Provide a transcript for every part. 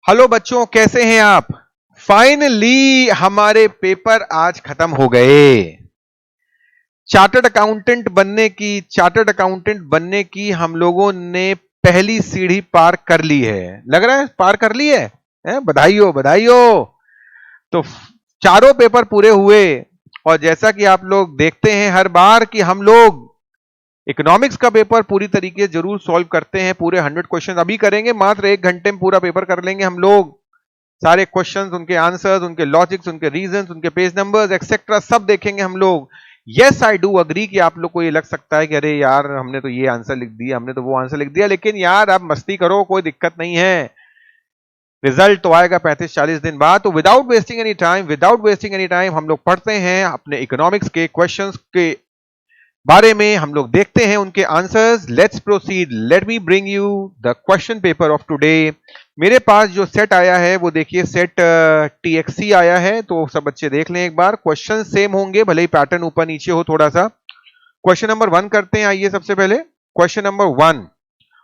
Hello बच्चों, कैसे हैं आप। फाइनली हमारे पेपर आज खत्म हो गए। चार्टर्ड अकाउंटेंट बनने की हम लोगों ने पहली सीढ़ी पार कर ली है। लग रहा है पार कर ली है, बधाई हो बधाई हो। तो चारों पेपर पूरे हुए और जैसा कि आप लोग देखते हैं हर बार कि हम लोग इकोनॉमिक्स का पेपर पूरी तरीके जरूर सॉल्व करते हैं। पूरे 100 क्वेश्चन अभी करेंगे, मात्र 1 घंटे में पूरा पेपर कर लेंगे हम लोग। सारे क्वेश्चंस, उनके आंसर्स, उनके लॉजिक्स, उनके रीजंस, उनके पेज नंबर्स एक्सेट्रा सब देखेंगे हम लोग। यस, आई डू अग्री कि आप लोग को ये लग सकता है कि अरे यार हमने तो ये आंसर लिख दिया, हमने तो वो आंसर लिख दिया, लेकिन यार आप मस्ती करो, कोई दिक्कत नहीं है। रिजल्ट तो आएगा 35-40 दिन बाद। तो विदाउट वेस्टिंग एनी टाइम हम लोग पढ़ते हैं अपने इकोनॉमिक्स के क्वेश्चंस के बारे में, हम लोग देखते हैं उनके answers. Let's proceed. Let me bring you the question paper of today. मेरे पास जो सेट आया है वो देखिए, सेट TXC आया है। तो सब बच्चे देख लें एक बार। क्वेश्चन सेम होंगे, भले ही पैटर्न ऊपर नीचे हो थोड़ा सा। क्वेश्चन नंबर 1 करते हैं। आइए सबसे पहले question number 1,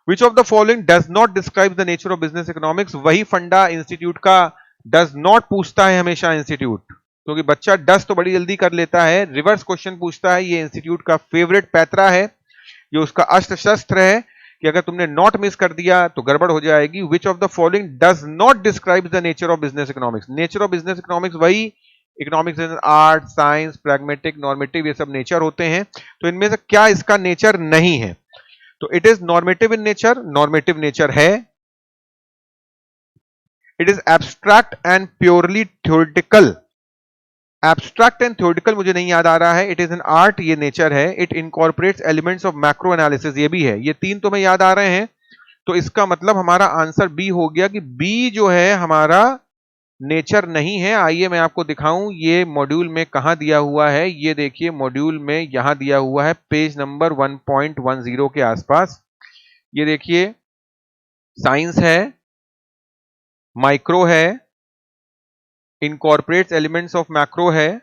which of the following does not describe the nature of business economics. वही फंडा इंस्टीट्यूट का डज नॉट पूछता है हमेशा इंस्टीट्यूट, क्योंकि बच्चा डस तो बड़ी जल्दी कर लेता है, रिवर्स क्वेश्चन पूछता है। ये इंस्टीट्यूट का फेवरेट पैतरा है, ये उसका अस्त्र शस्त्र है कि अगर तुमने नॉट मिस कर दिया तो गड़बड़ हो जाएगी। Which of the following does not describe the nature of business economics. Nature of business economics वही economics, art, science, pragmatic, normative, ये सब नेचर होते हैं। तो इनमें से क्या इसका नेचर नहीं है? तो it is normative in nature, normative nature है। It is abstract and purely theoretical. Abstract and theoretical मुझे नहीं याद आ रहा है। इट इज एन आर्ट, ये नेचर है। It incorporates elements of macro analysis, ये भी है। ये तीन तो मैं याद आ रहे हैं। तो इसका मतलब हमारा आंसर बी हो गया कि बी जो है हमारा नेचर नहीं है। आइए मैं आपको दिखाऊं ये मॉड्यूल में कहां दिया हुआ है। ये देखिए मॉड्यूल में यहां दिया हुआ है, पेज नंबर 1.10 के आसपास। ये देखिए, साइंस है, माइक्रो है, इनकॉर्पोरेट्स एलिमेंट्स ऑफ मैक्रो है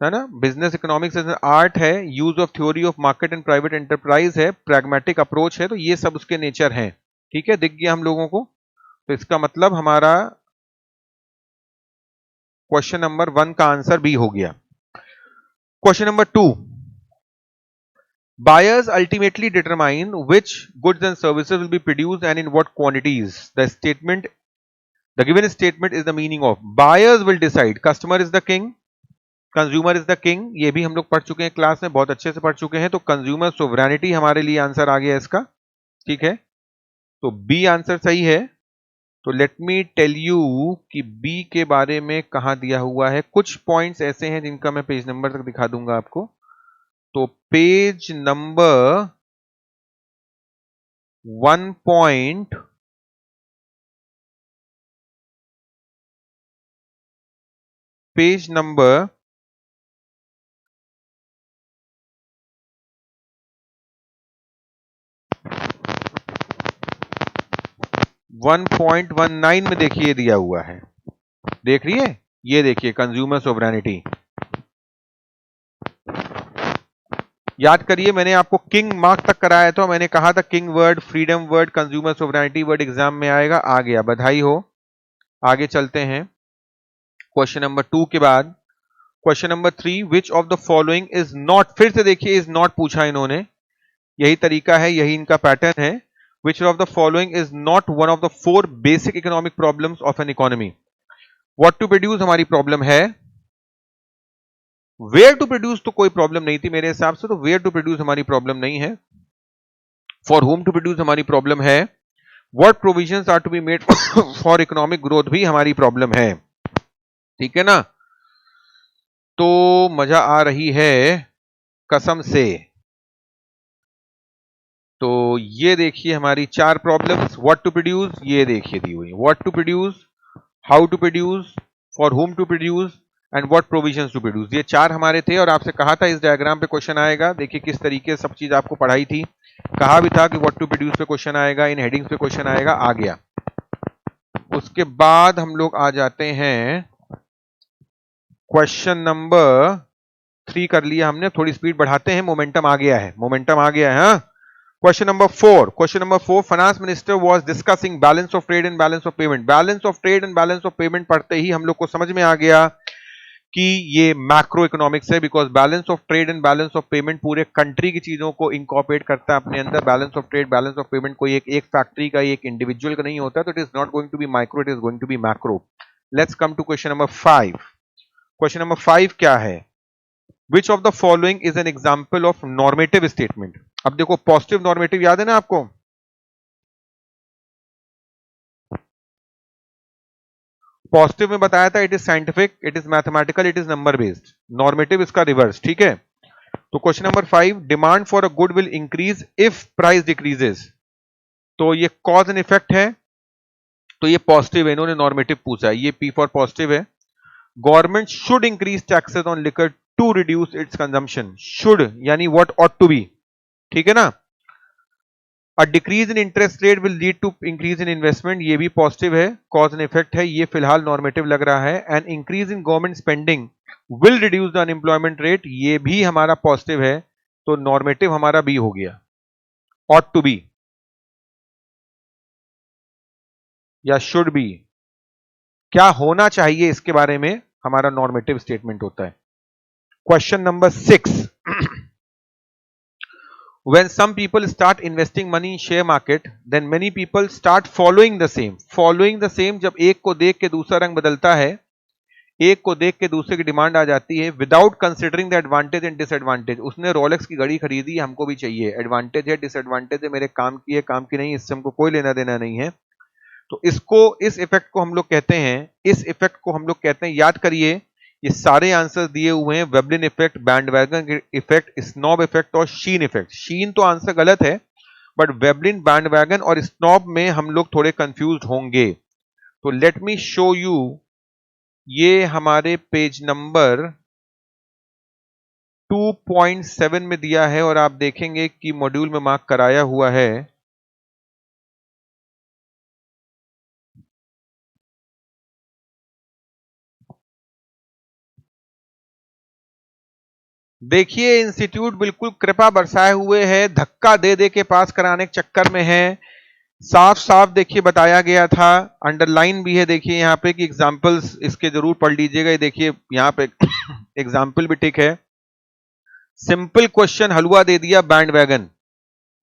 ना, बिजनेस इकोनॉमिक्स इज आर्ट है, use of theory of market and private enterprise है, प्रैग्मेटिक अप्रोच है। तो ये सब उसके नेचर हैं। ठीक है, दिख गया हम लोगों को। तो इसका मतलब हमारा क्वेश्चन नंबर 1 का आंसर बी हो गया। Question number 2, buyers ultimately determine which goods and services will be produced and in what quantities. The given statement is the meaning of buyers will decide, customer is the king, consumer is the king. ये भी हम लोग पढ़ चुके हैं class में, बहुत अच्छे से पढ़ चुके हैं। तो कंज्यूमर सोवरेनिटी हमारे लिए आंसर आ गया इसका। ठीक है, तो बी आंसर सही है। तो लेट मी टेल यू कि बी के बारे में कहां दिया हुआ है। कुछ पॉइंट्स ऐसे हैं जिनका मैं पेज नंबर तक दिखा दूंगा आपको। तो पेज नंबर 1 पेज नंबर 1.19 में देखिए दिया हुआ है, देख रही है। ये देखिए कंज्यूमर सोवरेनिटी। याद करिए, मैंने आपको किंग मार्क तक कराया था। मैंने कहा था king word, freedom word, consumer sovereignty word exam में आएगा। आ गया, बधाई हो। आगे चलते हैं क्वेश्चन नंबर 2 के बाद। Question number 3, which of the following is not. फिर से देखिए, इज नॉट पूछा इन्होंने। यही तरीका है, यही इनका पैटर्न है। Which of the following is not one of the 4 basic economic problems of an economy. What to produce हमारी प्रॉब्लम है। वेयर टू प्रोड्यूस तो कोई प्रॉब्लम नहीं थी मेरे हिसाब से, तो वेयर टू प्रोड्यूस हमारी प्रॉब्लम नहीं है। फॉर होम टू प्रोड्यूस हमारी प्रॉब्लम है। What provisions are to be made for economic growth भी हमारी प्रॉब्लम है। ठीक है ना, तो मजा आ रही है कसम से। तो ये देखिए हमारी 4 प्रॉब्लम्स। व्हाट टू प्रोड्यूस, ये देखिए दी हुई। What to produce, how to produce, for whom to produce and what provisions to produce. ये 4 हमारे थे और आपसे कहा था इस डायग्राम पे क्वेश्चन आएगा। देखिए किस तरीके से सब चीज आपको पढ़ाई थी। कहा भी था कि व्हाट टू प्रोड्यूस पे क्वेश्चन आएगा, इन हेडिंग्स पे क्वेश्चन आएगा। आ गया। उसके बाद हम लोग आ जाते हैं क्वेश्चन नंबर 3 कर लिया हमने। थोड़ी स्पीड बढ़ाते हैं, मोमेंटम आ गया है, मोमेंटम आ गया है। हाँ, Question number 4, finance minister was discussing balance of trade and balance of payment. Balance of trade and balance of payment पढ़ते ही हम लोग को समझ में आ गया कि ये मैक्रो इकोनॉमिक्स है, because balance of trade and balance of payment पूरे कंट्री की चीजों को इंकॉर्पोरेट करता है अपने अंदर. Balance of trade, balance of payment कोई एक फैक्ट्री का, एक इंडिविजुअल का नहीं होता, तो it is not going to be micro, it is going to be macro. Let's come to question number 5. Question number 5 क्या है? Which of the following is an example of normative statement? अब देखो, positive normative याद है ना आपको? Positive में बताया था it is scientific, it is mathematical, it is number based. Normative इसका रिवर्स. ठीक है, तो question number 5, demand for a good will increase if price decreases. तो ये कॉज एंड इफेक्ट है, तो ये पॉजिटिव है, इन्होंने नॉर्मेटिव पूछा है, ये पी फॉर पॉजिटिव है. Government should increase taxes on liquor to reduce its consumption. Should यानी व्हाट ऑट टू बी. ठीक है ना. A decrease in interest rate will lead to increase in investment, ये भी पॉजिटिव है, कॉज एंड इफेक्ट है, ये फिलहाल नॉर्मेटिव लग रहा है. And increase in government spending will reduce the unemployment rate, ये भी हमारा पॉजिटिव है, तो नॉर्मेटिव हमारा बी हो गया. ऑट टू बी या शुड बी, क्या होना चाहिए, इसके बारे में हमारा नॉर्मेटिव स्टेटमेंट होता है. Question number 6. When some people start investing money in share market, then many people start following the same. Following the same, जब एक को देख के दूसरा रंग बदलता है, एक को देख के दूसरे की डिमांड आ जाती है, without considering the advantage and disadvantage. उसने रोलेक्स की घड़ी खरीदी, हमको भी चाहिए, एडवांटेज है, डिसएडवांटेज है, मेरे काम की है, काम की नहीं, इससे हमको कोई लेना देना नहीं है. तो इसको, इस इफेक्ट को हम लोग कहते हैं, इस इफेक्ट को हम लोग कहते हैं, याद करिए, ये सारे आंसर दिए हुए हैं, Veblen effect, bandwagon effect, snob effect और शीन इफेक्ट. शीन तो आंसर गलत है, बट वेबलिन, बैंडवैगन और स्नॉब में हम लोग थोड़े कंफ्यूज होंगे. तो लेट मी शो यू, ये हमारे पेज नंबर 2.7 में दिया है, और आप देखेंगे कि मॉड्यूल में मार्क कराया हुआ है. देखिए, इंस्टीट्यूट बिल्कुल कृपा बरसाए हुए है, धक्का दे दे के पास कराने के चक्कर में है. साफ साफ देखिए बताया गया था, अंडरलाइन भी है, देखिए यहाँ पे कि एग्जांपल्स इसके जरूर पढ़ लीजिएगा. ये देखिए यहाँ पे एग्जांपल भी टिक है. सिंपल क्वेश्चन हलवा दे दिया, बैंडवैगन,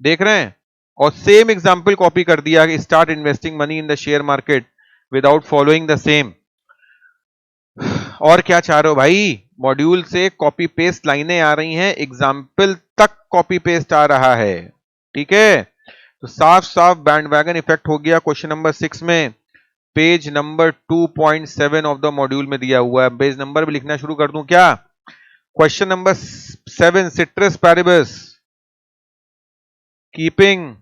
देख रहे हैं, और सेम एग्जांपल कॉपी कर दिया कि start investing money in the share market without following the same. और क्या चाह रहे हो भाई, मॉड्यूल से कॉपी पेस्ट लाइनें आ रही हैं, एग्जाम्पल तक कॉपी पेस्ट आ रहा है. ठीक है, तो साफ साफ बैंडवैगन इफेक्ट हो गया. क्वेश्चन नंबर 6 में page number 2.7 of the module में दिया हुआ है. पेज नंबर भी लिखना शुरू कर दूं क्या? Question number 7, citrus paribus keeping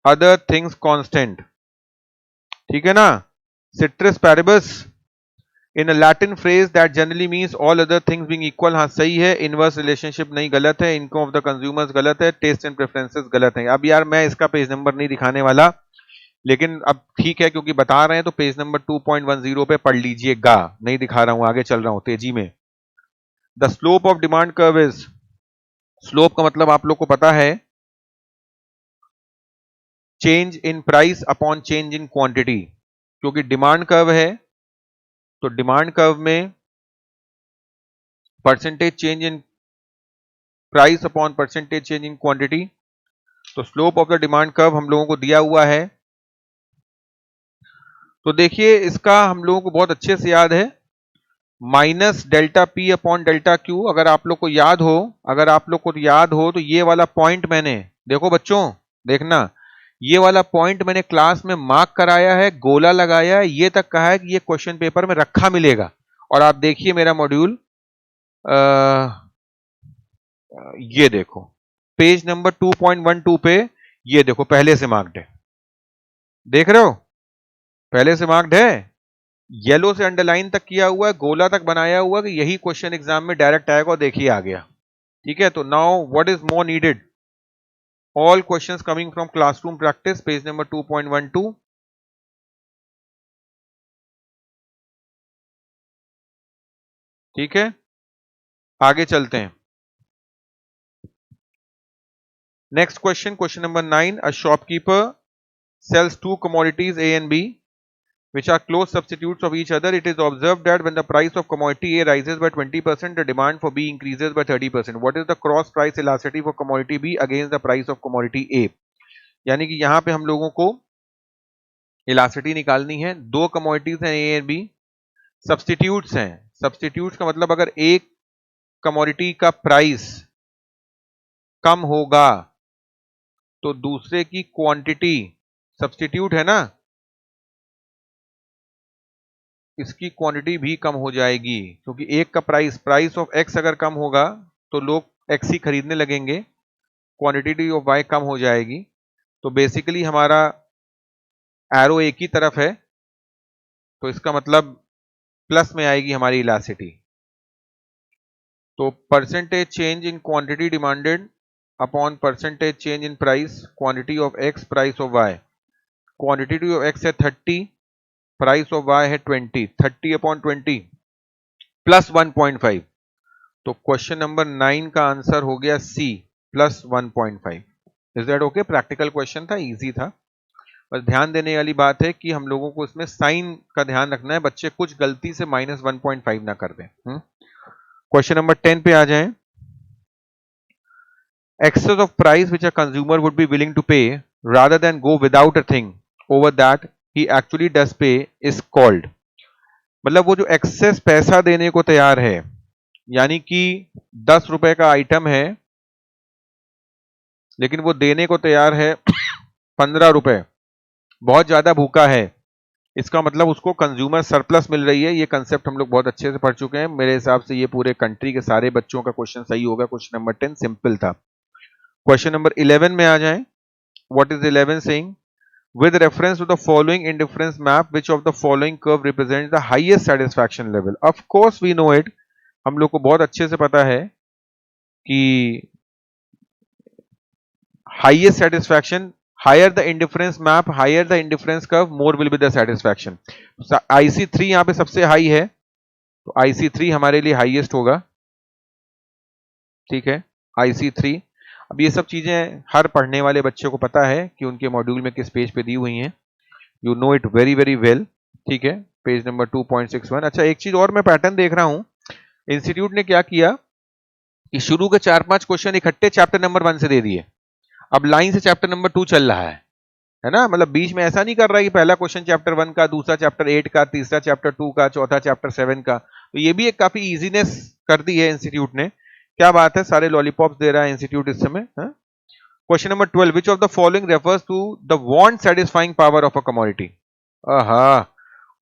other things constant. ठीक है ना. Citrus paribus in a Latin phrase that generally means all other things being equal. हाँ सही है. इनवर्स रिलेशनशिप नहीं, गलत है. इनकम ऑफ द कंज्यूमर्स गलत है. टेस्ट एंड प्रेफरेंसेस गलत है. अब यार मैं इसका पेज नंबर नहीं दिखाने वाला, लेकिन अब ठीक है क्योंकि बता रहे हैं, तो पेज नंबर 2.10 पे पढ़ लीजिएगा. नहीं दिखा रहा हूं, आगे चल रहा हूं तेजी में. The slope of demand curve is, slope का मतलब आप लोग को पता है, change in price upon change in quantity. क्योंकि डिमांड कर्व है, तो डिमांड कर्व में percentage change in price upon percentage change in quantity. तो slope of the demand curve हम लोगों को दिया हुआ है. तो देखिए इसका हम लोगों को बहुत अच्छे से याद है, minus delta P upon delta Q. अगर आप लोग को याद हो, अगर आप लोग को याद हो, तो ये वाला पॉइंट मैंने, देखो बच्चों देखना, ये वाला पॉइंट मैंने क्लास में मार्क कराया है, गोला लगाया है, ये तक कहा है कि ये क्वेश्चन पेपर में रखा मिलेगा. और आप देखिए मेरा मॉड्यूल, ये देखो पेज नंबर 2.12 पे, ये देखो पहले से मार्क्ड है, देख रहे हो, पहले से मार्क्ड है, येलो से अंडरलाइन तक किया हुआ है, गोला तक बनाया हुआ कि यही क्वेश्चन एग्जाम में डायरेक्ट आएगा, और देखिए आ गया. ठीक है, तो now what is more needed, all questions coming from classroom practice, page number 2.12. ठीक है, आगे चलते हैं. Next question, question number 9. A shopkeeper sells two commodities A and B, which are close substitutes of each other. It is observed that when the price of commodity A rises by 20%, the demand for B increases by 30%. What is the cross price elasticity for commodity B against the price of commodity A? यानी कि यहां पे हम लोगों को elasticity निकालनी है। दो कमोडिटीज हैं ए एंड बी, सब्स्टिट्यूट्स हैं। सब्स्टिट्यूट्स का मतलब अगर एक कमोडिटी का प्राइस कम होगा तो दूसरे की क्वांटिटी, सब्स्टिट्यूट है ना, इसकी क्वांटिटी भी कम हो जाएगी, क्योंकि एक का प्राइस ऑफ एक्स अगर कम होगा तो लोग एक्स ही खरीदने लगेंगे, क्वांटिटी ऑफ वाई कम हो जाएगी। तो बेसिकली हमारा एरो एक ही तरफ है, तो इसका मतलब प्लस में आएगी हमारी इलास्टिसिटी। तो percentage change in quantity demanded upon percentage change in price, quantity of X price of Y. Quantity of X है 30, प्राइस ऑफ वाई है 20, 30 अपॉन 20 प्लस 1.5। तो क्वेश्चन नंबर 9 का आंसर हो गया C, plus 1.5। Is that okay? Practical question था, easy था। बस ध्यान देने वाली बात है कि हम लोगों को इसमें साइन का ध्यान रखना है, बच्चे कुछ गलती से माइनस 1.5 ना कर दें। क्वेश्चन नंबर 10 पे आ जाएं। Excess of price which a consumer would be willing to pay rather than go without a thing over that he actually does pay is called। मतलब वो जो एक्सेस पैसा देने को तैयार है, यानी कि 10 रुपए का आइटम है लेकिन वो देने को तैयार है 15 रुपए, बहुत ज्यादा भूखा है, इसका मतलब उसको कंज्यूमर सरप्लस मिल रही है। ये कंसेप्ट हम लोग बहुत अच्छे से पढ़ चुके हैं। मेरे हिसाब से ये पूरे कंट्री के सारे बच्चों का क्वेश्चन सही होगा। क्वेश्चन नंबर 10 सिंपल था। क्वेश्चन नंबर 11 में आ जाएं। What is 11 saying? With reference to the following indifference map which of the following curve represent the highest satisfaction level. Of course we know it, हम लोग को बहुत अच्छे से पता है कि highest satisfaction, higher the indifference map, higher the indifference curve, more will be the satisfaction। IC3 यहां पे सबसे हाई है, तो IC3 हमारे लिए हाईएस्ट होगा। ठीक है, IC3। अब ये सब चीजें हर पढ़ने वाले बच्चे को पता है कि उनके मॉड्यूल में किस पेज पे दी हुई हैं। You know it very very well. ठीक है, पेज नंबर 2.61। अच्छा, एक चीज और मैं पैटर्न देख रहा हूं, इंस्टीट्यूट ने क्या किया कि शुरू के 4-5 क्वेश्चन इकट्ठे चैप्टर नंबर 1 से दे दिए। अब लाइन से चैप्टर नंबर 2 चल रहा है ना, मतलब बीच में ऐसा नहीं कर रहा है कि पहला क्वेश्चन चैप्टर 1 का, दूसरा चैप्टर 8 का, तीसरा चैप्टर 2 का, चौथा चैप्टर 7 का। तो ये भी एक काफी इजीनेस कर दी है इंस्टीट्यूट ने। क्या बात है, सारे लॉलीपॉप्स दे रहा है इंस्टीट्यूट इस समय। Question number 12, which of the following refers to the want satisfying power of a commodity.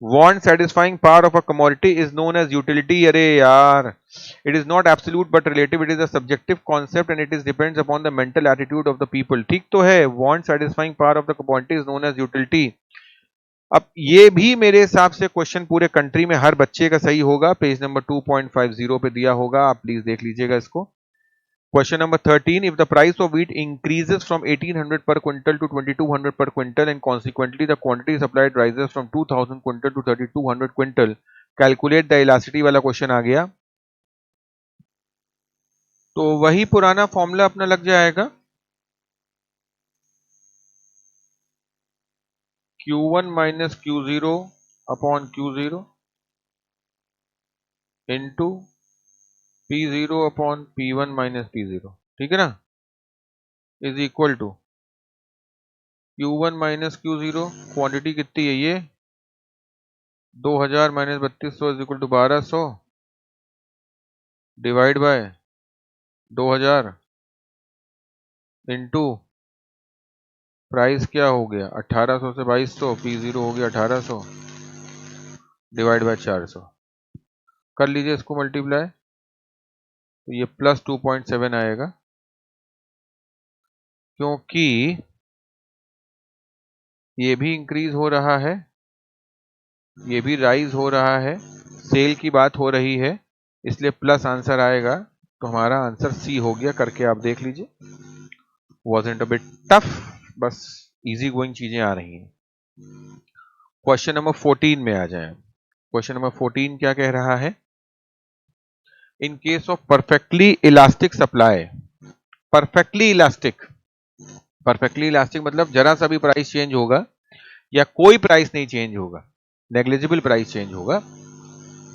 Want satisfying power of a commodity is known as utility। अरे यार, it is not absolute but relative, it is a subjective concept and it is depends upon the mental attitude of the people। ठीक तो है, want satisfying power of the commodity is known as utility। अब ये भी मेरे हिसाब से question पूरे कंट्री में हर बच्चे का सही होगा, पेज नंबर 2.50 पे दिया होगा, आप प्लीज देख लीजिएगा इसको। Question number 13, if the price of wheat increases from 1800 per quintal to 2200 per quintal and consequently the quantity supplied rises from 2000 quintal to 3200 quintal, calculate the elasticity वाला क्वेश्चन आ गया। तो वही पुराना फॉर्मूला अपना लग जाएगा, Q1 minus Q0 upon Q0 into P0 upon P1 minus P0। ठीक है ना, is equal to Q1 minus Q0, quantity कितनी है ये 2000 minus 3200 is equal to 1200 divide by 2000 into price क्या हो गया 1800 से 2200, P0 हो गया 1800 डिवाइड बाय 400। कर लीजिए इसको मल्टीप्लाई, तो ये प्लस 2.7 आएगा, क्योंकि ये भी इंक्रीज हो रहा है, ये भी राइज हो रहा है, सेल की बात हो रही है, इसलिए प्लस आंसर आएगा। तो हमारा आंसर सी हो गया, करके आप देख लीजिए। wasn't a bit tough, बस इजी गोइंग चीजें आ रही हैं। क्वेश्चन नंबर 14 में आ जाएं। क्वेश्चन नंबर 14 क्या कह रहा है? In case of perfectly elastic supply, perfectly elastic perfectly elastic मतलब जरा सा भी प्राइस चेंज होगा या कोई प्राइस नहीं चेंज होगा, नेग्लिजिबल प्राइस चेंज होगा,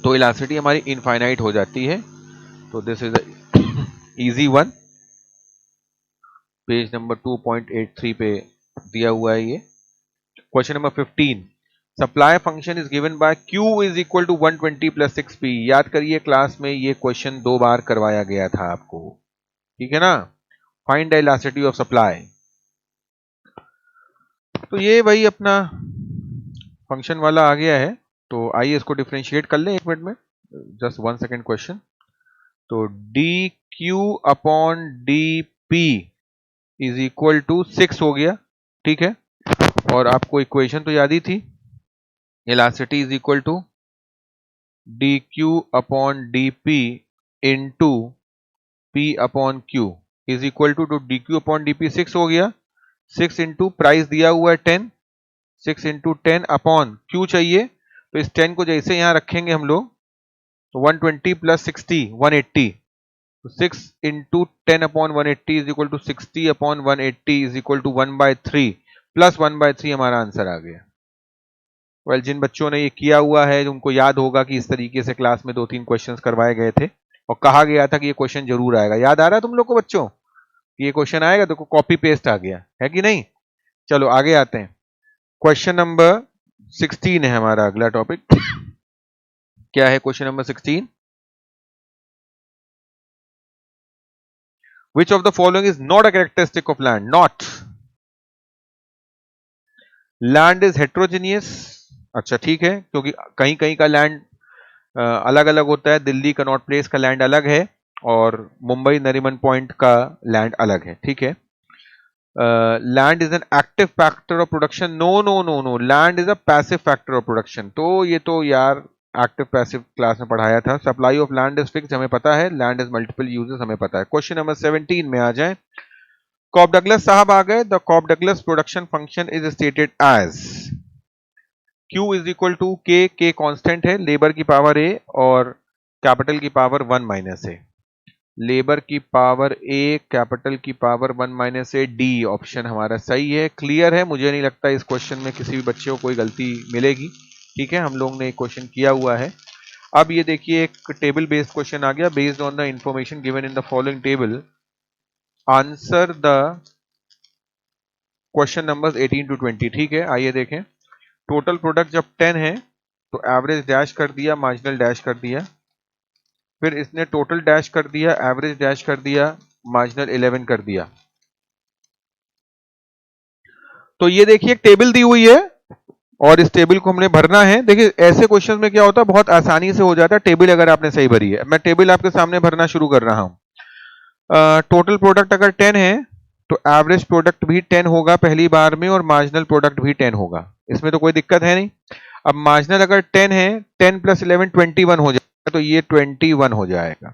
तो इलास्टिसिटी हमारी इनफाइनाइट हो जाती है। तो this is easy one, page number 2.83 पे दिया हुआ है ये। Question number 15, supply function is given by Q is equal to 120 plus 6P। याद करिए क्लास में ये क्वेश्चन 2 बार करवाया गया था आपको, ठीक है ना। Find the elasticity of supply. तो ये वही अपना फंक्शन वाला आ गया है, तो आइए इसको डिफरेंशिएट कर लें 1 मिनट में, जस्ट 1 सेकेंड क्वेश्चन। तो dQ upon dP is equal to 6 हो गया, ठीक है। और आपको इक्वेशन तो याद ही थी, elasticity is equal to dQ upon dP into P upon Q is equal to dQ upon dP 6 हो गया, 6 इंटू प्राइस दिया हुआ है 10, 6 इंटू 10 अपॉन Q चाहिए, तो इस 10 को जैसे यहां रखेंगे हम लोग, तो 120 प्लस 60 180, तो 6 into 10 upon 180 is equal to 60 upon 180 is equal to 1/3 plus 1/3 हमारा आंसर आ गया। वेल, जिन बच्चों ने ये किया हुआ है उनको याद होगा कि इस तरीके से क्लास में 2-3 क्वेश्चंस करवाए गए थे और कहा गया था कि ये क्वेश्चन जरूर आएगा। याद आ रहा है तुम लोग को बच्चों कि ये क्वेश्चन आएगा? तो कॉपी पेस्ट आ गया है कि नहीं। चलो आगे आते हैं, क्वेश्चन नंबर 16 है हमारा अगला टॉपिक। क्या है question number 16? Which of the following is not a characteristic of land? Not. Land is heterogeneous. अच्छा ठीक है, क्योंकि कहीं कहीं का लैंड अलग अलग होता है। दिल्ली कनॉट प्लेस का लैंड अलग है और मुंबई नरीमन पॉइंट का लैंड अलग है, ठीक है। Land is an active factor of production. No no no no, land is a passive factor of production. तो ये तो यार एक्टिव पैसिव क्लास में पढ़ाया था। Supply of land is fixed हमें पता है, लैंड इज मल्टीपल यूजेस हमें पता है। क्वेश्चन नंबर 17 में आ जाए। कॉब डगलस साहब आ गए। The Cobb Douglas production function is stated as Q is equal to K constant है, लेबर की पावर A और कैपिटल की पावर 1 माइनस A। लेबर की पावर A, कैपिटल की power 1 minus A, D option हमारा सही है। क्लियर है, मुझे नहीं लगता इस क्वेश्चन में किसी भी बच्चे को कोई गलती मिलेगी, ठीक है। हम लोग ने एक क्वेश्चन किया हुआ है। अब ये देखिए एक टेबल बेस्ड क्वेश्चन आ गया। Based on the information given in the following table answer the question number 18 to 20, ठीक है। आइए देखें। टोटल प्रोडक्ट जब 10 है तो एवरेज डैश कर दिया, मार्जिनल डैश कर दिया, फिर इसने टोटल डैश कर दिया, एवरेज डैश कर दिया, मार्जिनल 11 कर दिया। तो ये देखिए एक टेबल दी हुई है और इस टेबल को हमने भरना है। देखिए ऐसे क्वेश्चन में क्या होता है, बहुत आसानी से हो जाता है टेबल अगर आपने सही भरी है। मैं टेबल आपके सामने भरना शुरू कर रहा हूं। टोटल प्रोडक्ट अगर 10 है तो एवरेज प्रोडक्ट भी 10 होगा पहली बार में और मार्जिनल प्रोडक्ट भी 10 होगा, इसमें तो कोई दिक्कत है नहीं। अब मार्जिनल अगर 10 है, 10 प्लस 11 21 हो जाएगा, तो ये 21 हो जाएगा।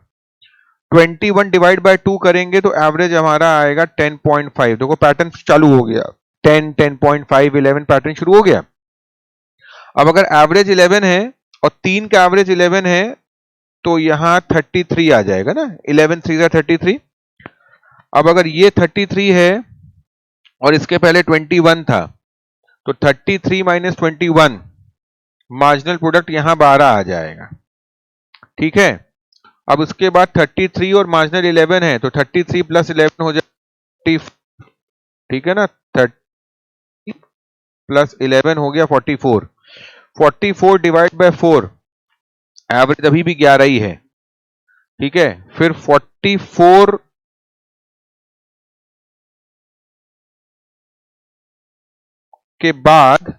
21 डिवाइड बाय 2 करेंगे तो एवरेज हमारा आएगा 10.5। देखो पैटर्न चालू हो गया, 10, 10.5, 11 पैटर्न शुरू हो गया। अब अगर एवरेज 11 है और 3 का एवरेज 11 है तो यहां 33 आ जाएगा ना, 11 3 जा 33। अब अगर ये 33 है और इसके पहले 21 था तो 33 माइनस 21, मार्जिनल प्रोडक्ट यहां 12 आ जाएगा, ठीक है। अब उसके बाद 33 और मार्जिनल 11 है तो 33 प्लस 11 हो जाएगा 40, ठीक है ना। 30 प्लस 11 हो गया 44। 44 डिवाइड बाय 4, एवरेज अभी भी 11 ही है, ठीक है। फिर 44 के बाद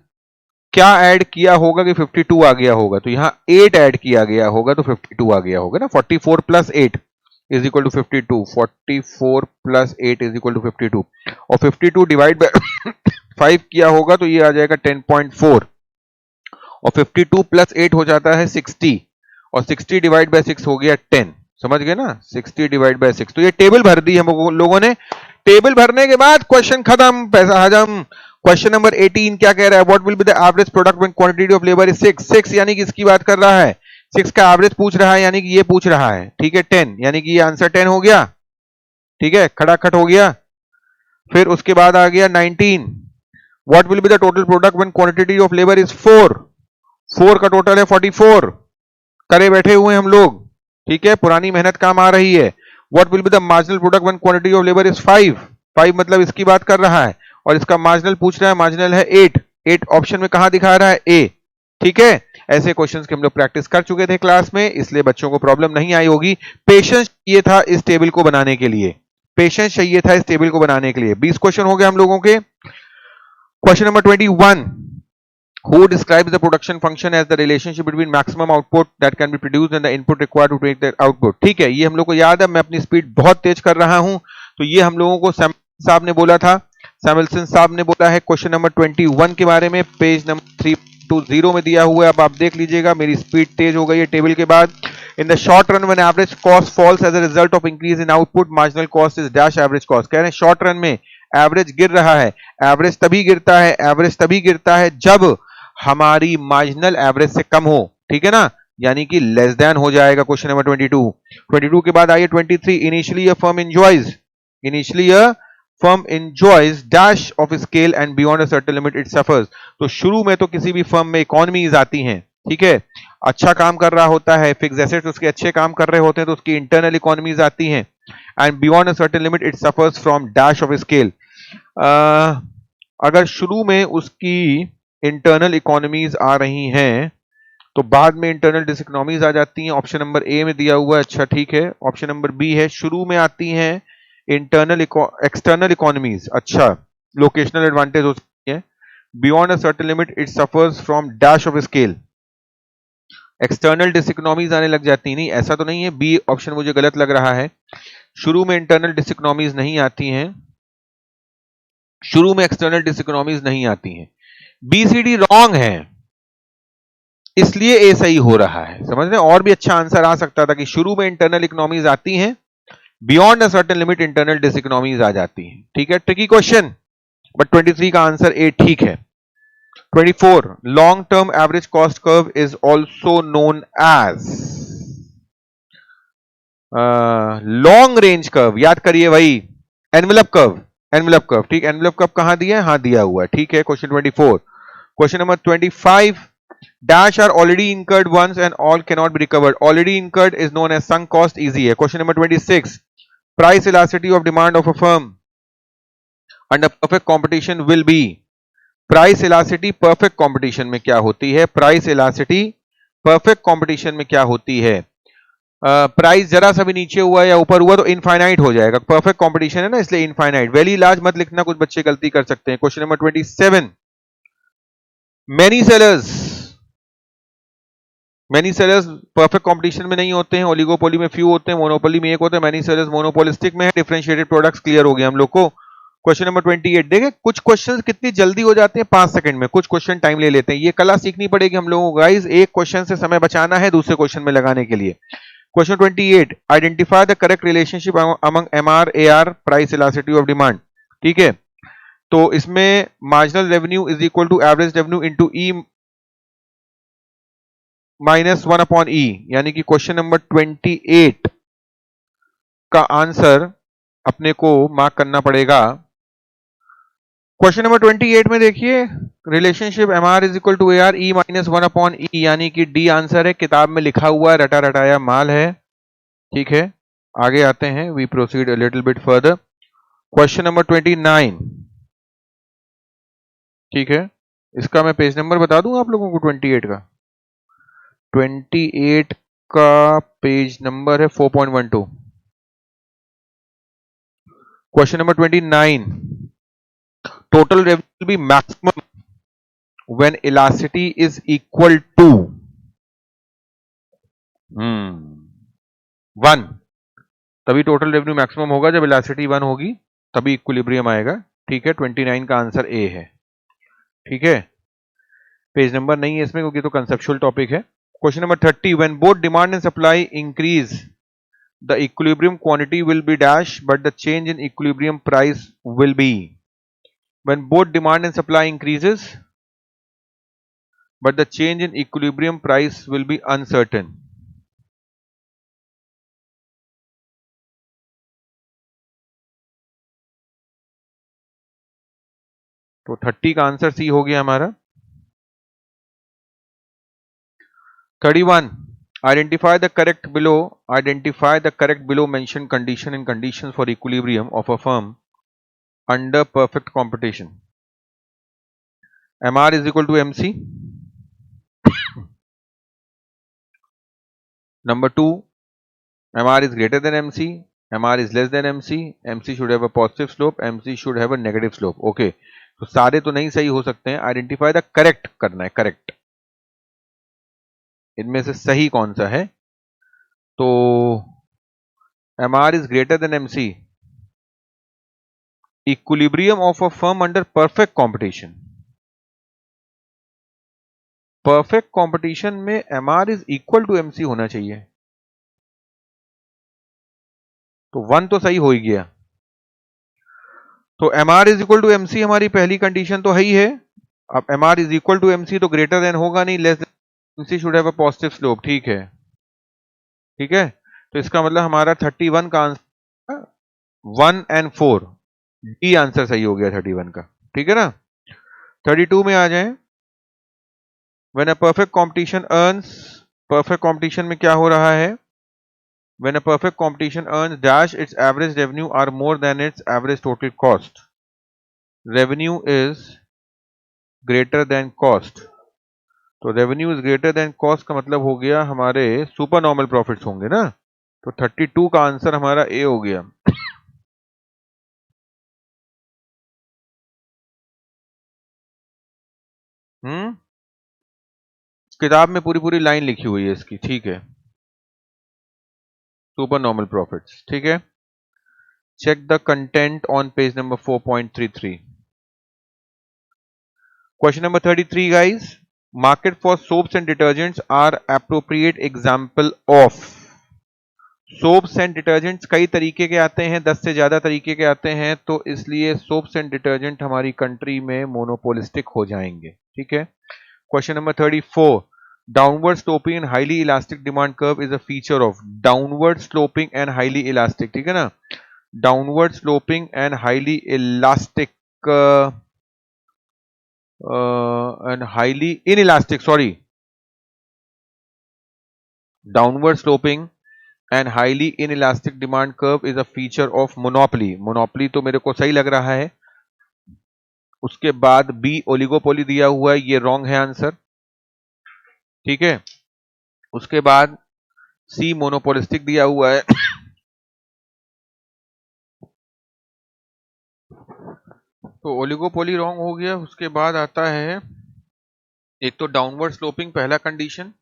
क्या ऐड किया होगा कि 52 आ गया होगा, तो यहां 8 ऐड किया गया होगा तो 52 आ गया होगा ना। 44 plus 8 is equal to 52। 44 plus 8 is equal to 52 और 52 डिवाइड बाय 5 किया होगा तो ये आ जाएगा 10.4 और 52 प्लस 8 हो जाता है 60 और 60 डिवाइड बाय 6 हो गया 10। समझ गए ना, 60 डिवाइड बाय 6। तो ये टेबल भर दी हम लोगों ने। टेबल भरने के बाद क्वेश्चन खत्म, पैसा हजम। क्वेश्चन नंबर 18 क्या कह रहा है? What will be the average product when quantity of labour is 6। 6 यानी कि इसकी बात कर रहा है, 6 का एवरेज पूछ रहा है, यानी कि ये पूछ रहा है, ठीक है। 10 यानी कि ये आंसर 10 हो गया, ठीक है, खटाखट हो गया। फिर उसके बाद आ गया 19, what will be the total product when quantity of labour is 4, 4 का टोटल है 44, करे बैठे हुए हम लोग, ठीक है, पुरानी मेहनत काम आ रही है। What will be the marginal product when quantity of labour is 5, 5 मतलब इसकी बात कर रहा है, और इसका मार्जिनल पूछ रहा है, मार्जिनल है 8, 8 ऑप्शन में कहां दिखा रहा है, ए, ठीक है। ऐसे क्वेश्चंस की हम लोग प्रैक्टिस कर चुके थे क्लास में, इसलिए बच्चों को प्रॉब्लम नहीं आई होगी। पेशेंस ये था इस टेबल को बनाने के लिए, पेशेंस चाहिए था इस टेबल को बनाने के लिए। 20 क्वेश्चन हो गए हम लोगों के। Question number 21, who describes the production function as the relationship between maximum output that can be produced and the input required to make the output। ठीक है, ये हम लोग को याद है, मैं अपनी स्पीड बहुत तेज कर रहा हूं, तो ये हम लोगों को सैमुअल्सन साहब ने बोला था, सैमुअल्सन साहब ने बोला है क्वेश्चन नंबर 21 के बारे में, पेज नंबर 320 में दिया हुआ है। अब आप देख लीजिएगा, मेरी स्पीड तेज हो गई है टेबल के बाद। In the short run when average cost falls as a result of increase in output, marginal cost is dash average cost. कह रहे हैं शॉर्ट रन में एवरेज गिर रहा है, एवरेज तभी गिरता है, एवरेज तभी गिरता है जब हमारी मार्जिनल एवरेज से कम हो, ठीक है ना, यानी कि लेस देन हो जाएगा। क्वेश्चन नंबर 22 के बाद आइए 23, initially a firm enjoys, initially a firm enjoys dash of scale and beyond a certain limit it suffers. तो शुरू में तो किसी भी फर्म में इकोनॉमीज आती हैं, ठीक है, अच्छा काम कर रहा होता है, फिक्स एसेट्स उसके अच्छे काम कर रहे होते हैं, तो उसकी इंटरनल इकोनॉमीज आती हैं, and beyond a certain limit it suffers from dash of scale. अगर शुरू में उसकी इंटरनल इकोनॉमीज आ रही हैं तो बाद में इंटरनल डिसइकोनॉमीज आ जाती हैं। ऑप्शन नंबर ए में दिया हुआ है, अच्छा ठीक है। ऑप्शन नंबर बी है, शुरू में आती हैं इंटरनल एक्सटर्नल इकोनॉमीज, अच्छा, लोकेशनल एडवांटेज हो सकती है। Beyond a certain limit it suffers from dash of scale, external diseconomies आने लग जाती, नहीं ऐसा तो नहीं है, बी ऑप्शन मुझे गलत लग रहा है। शुरू में इंटरनल डिसइकोनॉमीज नहीं आती हैं, शुरू में एक्सटर्नल डिसइकोनॉमीज नहीं आती हैं। बी सी डी रॉन्ग है, इसलिए ए सही हो रहा है, समझ रहे हैं। और भी अच्छा आंसर आ सकता था कि शुरू में इंटरनल इकोनॉमीज आती हैं, beyond a certain limit internal diseconomies आ जाती हैं, ठीक है। ट्रिकी क्वेश्चन, बट 23 का आंसर ए ठीक है। 24, long term average cost curve is also known as long range curve, याद करिए वही, एनवेलप कर्व, एनवेलप कर्व, ठीक। एनवेलप कर्व कहां दिया है, हाँ दिया हुआ है, ठीक है। Question 24। Question number 25, dash are already incurred once and all cannot be recovered, already incurred is known as sunk cost, easy है। Question number 26, price elasticity of demand of a firm under perfect competition will be, price elasticity perfect competition में क्या होती है, price elasticity perfect competition में क्या होती है। Price जरा सा भी नीचे हुआ या ऊपर हुआ तो इनफाइनाइट हो जाएगा, परफेक्ट कंपटीशन है ना, इसलिए इनफाइनाइट। वेरी लार्ज मत लिखना, कुछ बच्चे गलती कर सकते हैं। Question number 27, many sellers, many sellers perfect competition में नहीं होते हैं, ओलिगोपोली में फ्यू होते हैं, मोनोपोली में एक होते हैं, मैनी सेलर्स मोनोपोलिस्टिक में है। डिफरेंशिएटेड प्रोडक्ट्स क्लियर हो गया हम लोग को। क्वेश्चन नंबर 28, देखें कुछ क्वेश्चंस कितनी जल्दी हो जाते हैं, 5 सेकंड में, कुछ क्वेश्चन टाइम ले लेते हैं। ये कला सीखनी पड़ेगी हम लोगों को गाइस, एक क्वेश्चन से समय बचाना है दूसरे क्वेश्चन में लगाने के लिए। Question 28, identify the correct relationship among MR AR price elasticity of demand, ठीक है। तो इसमें marginal revenue is equal to average revenue into e -1 upon e, यानी कि क्वेश्चन नंबर 28 का आंसर अपने को मार्क करना पड़ेगा। क्वेश्चन नंबर 28 में देखिए, relationship M R is equal to A R E -1 upon e, यानी कि डी आंसर है, किताब में लिखा हुआ है, रटा रटाया माल है, ठीक है। आगे आते हैं, we proceed a little bit further. Question number 29, ठीक है, इसका मैं पेज नंबर बता दूं आप लोगों को। 28 का, 28 का पेज नंबर है 4.12। Question number 29, total revenue will be maximum when elasticity is equal to 1, तभी टोटल रेवेन्यू मैक्सिमम होगा जब इलास्टिसिटी 1 होगी, तभी इक्विलिब्रियम आएगा, ठीक है। 29 का आंसर ए है, ठीक है। पेज नंबर नहीं है इसमें क्योंकि तो कंसेप्चुअल टॉपिक है। Question number 30, when both demand and supply increase the equilibrium quantity will be dash but the change in equilibrium price will be, when both demand and supply increases but the change in equilibrium price will be uncertain। तो 30 का answer C हो गया हमारा। 31, identify the correct below mentioned condition and conditions for equilibrium of a firm under perfect competition. MR is equal to MC. Number 2, MR is greater than MC, MR is less than MC, MC should have a positive slope, MC should have a negative slope. Okay, तो सारे तो नहीं सही हो सकते हैं, identify the correct करना है, करेक्ट, इनमें से सही कौन सा है। तो MR is greater than MC, equilibrium of a firm under perfect competition, perfect competition में MR is equal to MC होना चाहिए, तो 1 तो सही हो ही गया। तो MR is equal to MC हमारी पहली कंडीशन तो है ही है। अब MR is equal to MC तो ग्रेटर देन होगा नहीं, less than MC should have a positive slope. ठीक है, ठीक है, तो इसका मतलब हमारा 31 का आंसर 1 and 4 डी आंसर सही हो गया 31 का। ठीक है ना। 32 में आ जाएं। When a perfect competition earns, perfect competition में क्या हो रहा है, when a perfect competition earns dash its average revenue are more than its average total cost, revenue is greater than cost, तो revenue is greater than cost का मतलब हो गया हमारे सुपर नॉर्मल प्रॉफिट्स होंगे ना, तो 32 का आंसर हमारा ए हो गया। किताब में पूरी पूरी लाइन लिखी हुई है इसकी। ठीक है, सुपर नॉर्मल प्रॉफिट्स। ठीक है, check the content on page number 4.33. Question number 33, guys. Market for soaps and detergents are appropriate example of. Soaps and detergents कई तरीके के आते हैं, 10 से ज्यादा तरीके के आते हैं, तो इसलिए सोप्स एंड डिटर्जेंट हमारी कंट्री में मोनोपोलिस्टिक हो जाएंगे। ठीक है। Question number 34, downward sloping and highly elastic demand curve is a feature of. Downward sloping and highly elastic, ठीक है ना, downward sloping and highly elastic and highly inelastic, sorry, downward sloping and highly inelastic demand curve is a feature of monopoly. monopoly तो मेरे को सही लग रहा है। उसके बाद बी ओलिगोपोली दिया हुआ है, ये रॉन्ग है आंसर। ठीक है, उसके बाद सी मोनोपोलिस्टिक दिया हुआ है। तो ओलिगोपोली रॉन्ग हो गया। उसके बाद आता है एक तो डाउनवर्ड स्लोपिंग पहला कंडीशन,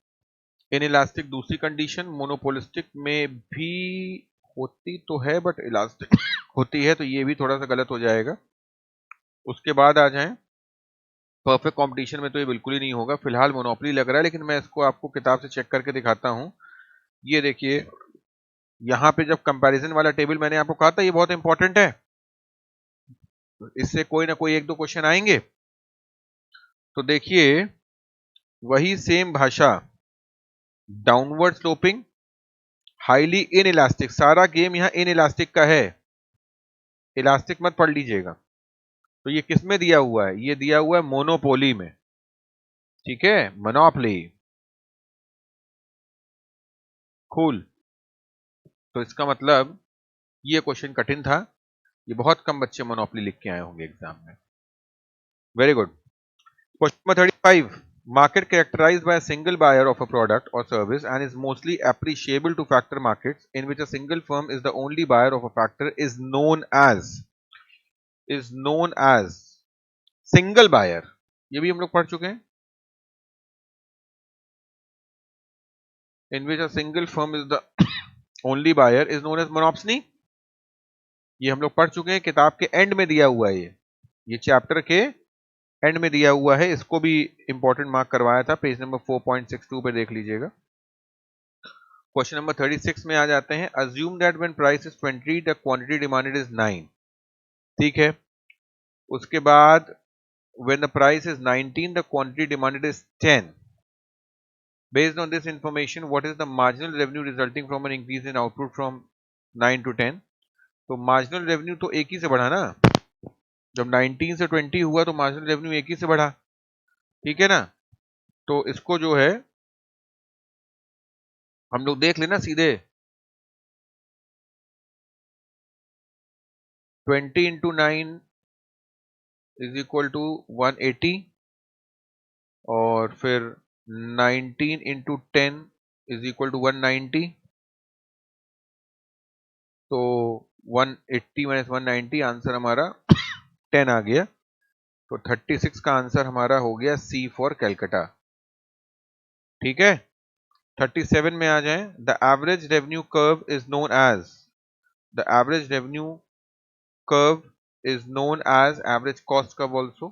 इनइलास्टिक दूसरी कंडीशन, मोनोपोलिस्टिक में भी होती तो है बट इलास्टिक होती है, तो ये भी थोड़ा सा गलत हो जाएगा। उसके बाद आ जाएं परफेक्ट कंपटीशन में, तो ये बिल्कुल ही नहीं होगा। फिलहाल मोनोपोली लग रहा है, लेकिन मैं इसको आपको किताब से चेक करके दिखाता हूं। ये देखिए, यहां पे जब कंपैरिजन वाला टेबल मैंने आपको कहा था ये बहुत इंपॉर्टेंट है, इससे कोई ना कोई एक दो क्वेश्चन आएंगे। तो देखिए, वही सेम भाषा, डाउनवर्ड स्लोपिंग, हाईली इनइलास्टिक, सारा गेम यहां इनइलास्टिक का है, इलास्टिक मत पढ़ लीजिएगा। तो ये किस में दिया हुआ है, ये दिया हुआ है मोनोपोली में। ठीक है, मोनोपोली, कूल। तो इसका मतलब ये क्वेश्चन कठिन था, ये बहुत कम बच्चे मोनोपोली लिख के आए होंगे एग्जाम में। Very good. Question number 35, market characterized by a single buyer of a product or service and is mostly appreciable to factor markets in which a single firm is the only buyer of a factor is known as single buyer। ये भी हम लोग पढ़ चुके हैं। in which a single firm is the only buyer is known as monopsony, ये हम लोग पढ़ चुके हैं, किताब के एंड में दिया हुआ है, ये चैप्टर के एंड में दिया हुआ है। इसको भी इंपॉर्टेंट मार्क करवाया था, पेज नंबर 4.62 पे देख लीजिएगा। क्वेश्चन नंबर 36 में आ जाते हैं। Assume that when price is 20 the quantity demanded is 9। ठीक है, उसके बाद when the price is 19 the quantity demanded is 10। Based on this information what is the marginal revenue resulting from an increase in output from 9 to 10। तो marginal revenue तो एक ही से बढ़ा ना, जब 19 से 20 हुआ तो मार्जिनल रेवेन्यू एक ही से बढ़ा, ठीक है ना। तो इसको जो है हम लोग देख लेना सीधे, 20 इंटू 9 इज इक्वल टू 180 और फिर 19 इंटू 10 इज इक्वल टू 190। तो 180 माइनस 190 आंसर हमारा 10 आ गया। तो 36 का आंसर हमारा हो गया सी फॉर कैलकाटा, ठीक है। 37 में आ जाएं। The average revenue curve is known as, the average revenue curve is known as average cost curve also,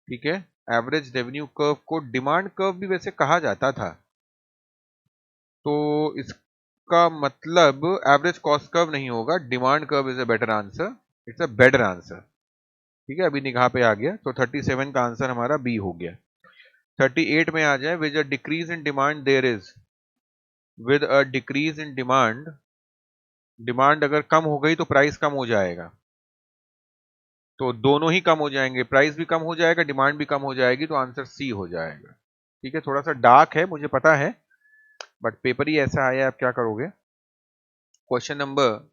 ठीक है। एवरेज रेवेन्यू कर्व को डिमांड कर्व भी वैसे कहा जाता था, तो इसका मतलब एवरेज कॉस्ट कर्व नहीं होगा, demand curve is a better answer, it's a better answer, ठीक है। अभी निगाह पे आ गया, तो 37 का आंसर हमारा बी हो गया। 38 में आ जाए। With a decrease in demand there is, with a decrease in demand, demand अगर कम हो गई तो प्राइस कम हो जाएगा, तो दोनों ही कम हो जाएंगे, प्राइस भी कम हो जाएगा, डिमांड भी कम हो जाएगी, तो आंसर सी हो जाएगा, ठीक है। थोड़ा सा डार्क है मुझे पता है, बट पेपर ही ऐसा आया, आप क्या करोगे। क्वेश्चन नंबर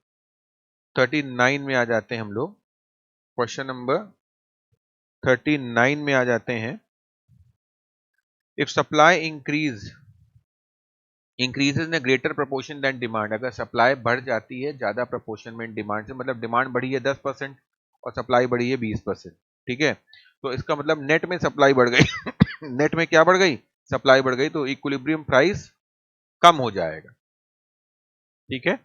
39 में आ जाते हैं हम लोग। क्वेश्चन नंबर 39 में आ जाते हैं। If supply increases in greater proportion than demand, अगर सप्लाई बढ़ जाती है ज्यादा प्रोपोर्शन में डिमांड से, मतलब डिमांड बढ़ी है 10% और सप्लाई बढ़ी है 20%, ठीक है। तो इसका मतलब नेट में सप्लाई बढ़ गई नेट में क्या बढ़ गई, सप्लाई बढ़ गई, तो इक्विलिब्रियम प्राइस कम हो जाएगा, ठीक है।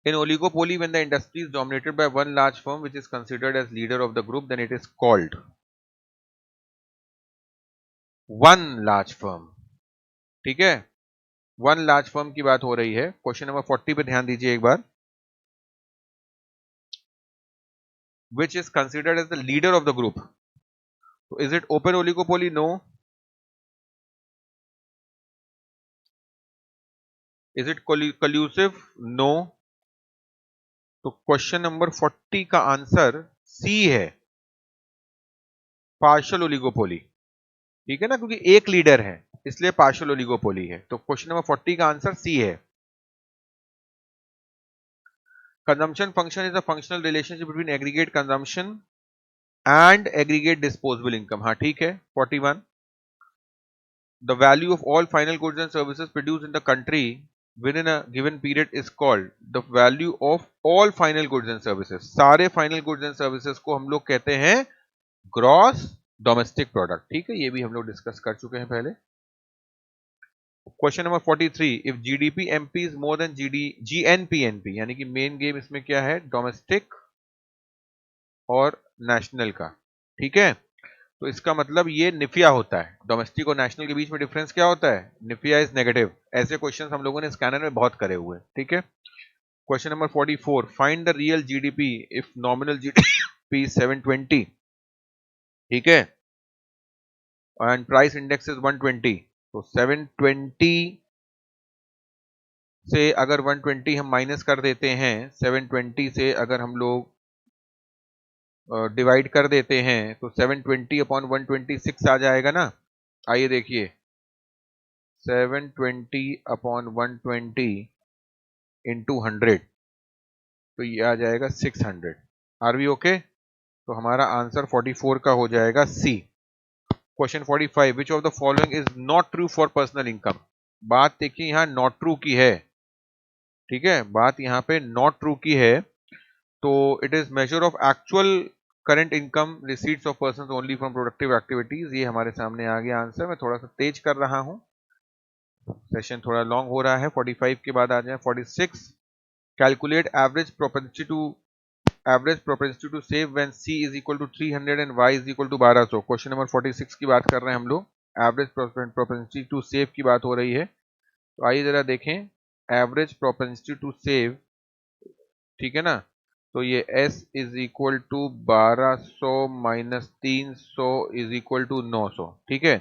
In oligopoly, when the industry is dominated by one large firm which is considered as leader of the group, then it is called one large firm, ठीक है। वन लार्ज फर्म की बात हो रही है। क्वेश्चन नंबर 40 पे ध्यान दीजिए एक बार। Which is considered as the leader of the group? So is it open oligopoly? No. Is it collusive? No. तो क्वेश्चन नंबर 40 का आंसर सी है, पार्शियल ओलिगोपोली, ठीक है ना, क्योंकि एक लीडर है इसलिए पार्शियल ओलिगोपोली है। तो क्वेश्चन नंबर 40 का आंसर सी है। Consumption function is a functional relationship between aggregate consumption and aggregate disposable income, हाँ ठीक है। 41, the value of all final goods and services produced in the country within a given period is called the value of all final goods and services, सारे final goods and services को हम लोग कहते हैं gross domestic product, ठीक है। ये भी हम लोग डिस्कस कर चुके हैं पहले। Question number 43, if GDP MP is more than GNP NP, यानी कि मेन गेम इसमें क्या है, डोमेस्टिक और नेशनल का, ठीक है। तो इसका मतलब ये निफिया होता है, डोमेस्टिक और नेशनल के बीच में डिफरेंस क्या होता है, निफिया इज नेगेटिव। ऐसे क्वेश्चंस हम लोगों ने स्कैनर में बहुत करे हुए हैं, ठीक है। Question number 44, find the real GDP if nominal GDP 720, ठीक है, एंड प्राइस इंडेक्स इज 120। तो 720 से अगर 120 हम माइनस कर देते हैं, 720 से अगर हम लोग डिवाइड कर देते हैं तो 720 अपॉन 126 आ जाएगा ना। आइए देखिए, 720 अपॉन 120 इंटू 100, तो ये आ जाएगा 600। Are we okay? तो हमारा आंसर 44 का हो जाएगा C. Question 45, which of the following is not true for personal income. बात देखिए यहाँ नॉट ट्रू की है, ठीक है, बात यहाँ पे नॉट ट्रू की है। तो it is measure of actual current income receipts of persons only from productive activities. ये हमारे सामने आ गया आंसर। मैं थोड़ा सा तेज कर रहा हूं, सेशन थोड़ा लॉन्ग हो रहा है। 45 के बाद आ जाए 46, calculate average propensity to save when C is equal to 300 and Y is equal to 1200। Question number 46 की बात कर रहे हैं हम लोग, एवरेज प्रोपेंसिटी टू सेव की बात हो रही है। तो आइए जरा देखें, एवरेज प्रोपेंसिटी टू सेव, ठीक है ना। तो ये S is equal to 1200 minus 300 is equal to 900, ठीक है।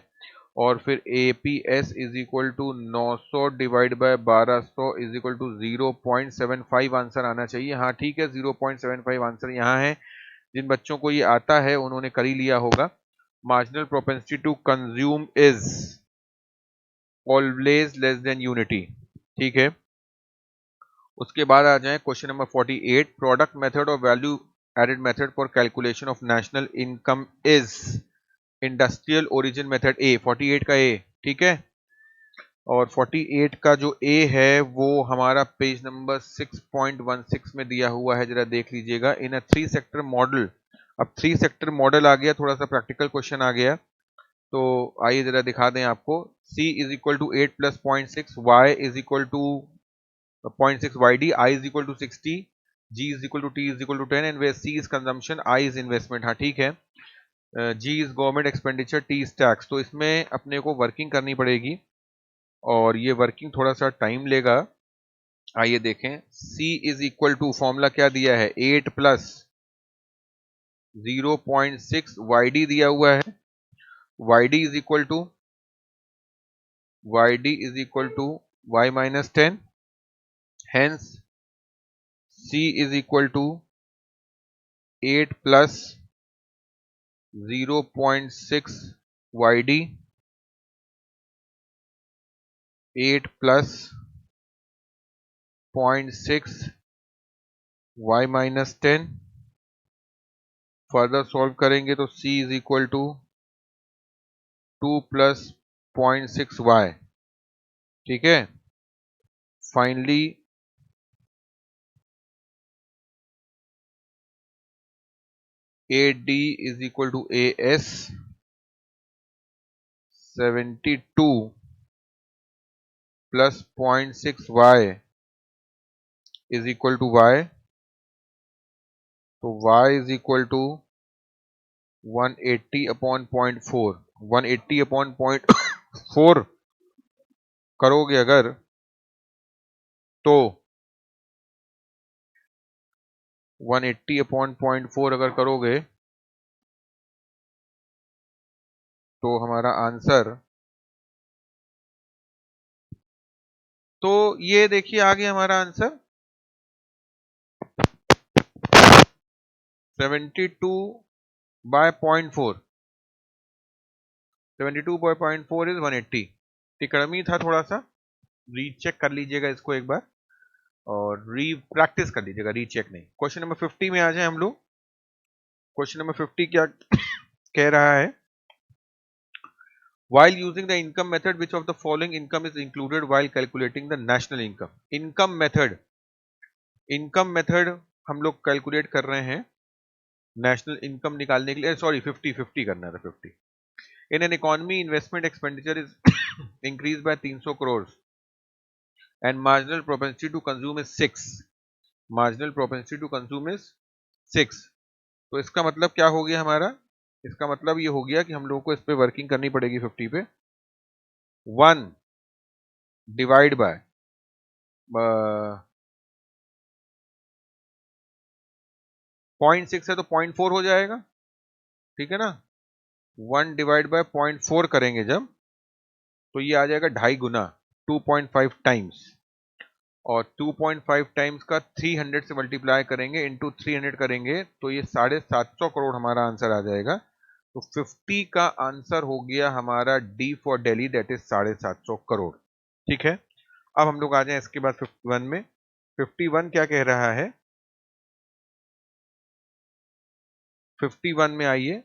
और फिर APS is equal to 900 divide by 1200 is equal to 0.75 answer आना चाहिए। हाँ ठीक है, 0.75 आंसर यहाँ है। जिन बच्चों को ये आता है उन्होंने कर ही लिया होगा। Marginal propensity to consume is always less than unity. ठीक है, उसके बाद आ जाए क्वेश्चन नंबर 48। प्रोडक्ट मेथड और value added method for calculation of national income is industrial origin method A. 48 का ए, ठीक है। और 48 का जो ए है वो हमारा पेज नंबर 6.16 में दिया हुआ है, जरा देख लीजिएगा। इन अ 3 सेक्टर मॉडल। अब 3 सेक्टर मॉडल आ गया, थोड़ा सा प्रैक्टिकल क्वेश्चन आ गया, तो आइए जरा दिखा दें आपको। C is equal to 8 plus 0.6, Y is equal to 0.6 YD, I is equal to 60, G is equal to T is equal to 10 and where C is consumption, I is investment. हाँ ठीक है। G is government expenditure, T is tax. तो इसमें अपने को working करनी पड़ेगी और ये वर्किंग थोड़ा सा टाइम लेगा। आइए देखें। C is equal to formula क्या दिया है, 8 प्लस 0.6 YD दिया हुआ है। YD is equal to Y minus 10, hence C is equal to 8 plus 0.6 YD, 8 plus 0.6 Y minus 10। Further solve करेंगे तो C is equal to 2 plus 0.6 Y। ठीक है। Finally AD is equal to AS 72 plus 0.6 Y is equal to Y। तो Y is equal to 180 upon 0.4। 180 upon 0.4 करोगे अगर तो 180 upon 0.4 अगर करोगे तो हमारा आंसर, तो ये देखिए आ गया हमारा आंसर 72 बाय 0.4। 72 by 0.4 is 180। टिकड़मी था थोड़ा सा, रीचेक कर लीजिएगा इसको एक बार और प्रैक्टिस कर लीजिएगा, रीचेक नहीं। क्वेश्चन नंबर 50 में आ जाए हम लोग। क्वेश्चन नंबर 50 क्या कह रहा है, while using the income method which of the following income is included while calculating the national income। income method हम लोग कैलकुलेट कर रहे हैं नेशनल इनकम निकालने के लिए। सॉरी 50 करना था। 50 in an economy investment expenditure is increase by 300 crore and marginal propensity to consume is 6। Marginal propensity to consume is 6। तो इसका मतलब क्या हो गया हमारा, इसका मतलब ये हो गया कि हम लोगों को इस पे वर्किंग करनी पड़ेगी 50 पे। 1 डिवाइड बाय 0.6 है तो 0.4 हो जाएगा, ठीक है ना। 1 डिवाइड बाय 0.4 करेंगे जब तो ये आ जाएगा 2.5 गुना, 2.5 टाइम्स। और 2.5 टाइम्स का 300 से मल्टीप्लाई करेंगे, इंटू 300 करेंगे तो ये 750 करोड़ हमारा आंसर आ जाएगा। तो 50 का आंसर हो गया हमारा D for Delhi, that is 750 crore. ठीक है। अब हम लोग आ जाए इसके बाद 51 में। 51 क्या कह रहा है, 51 में आइए।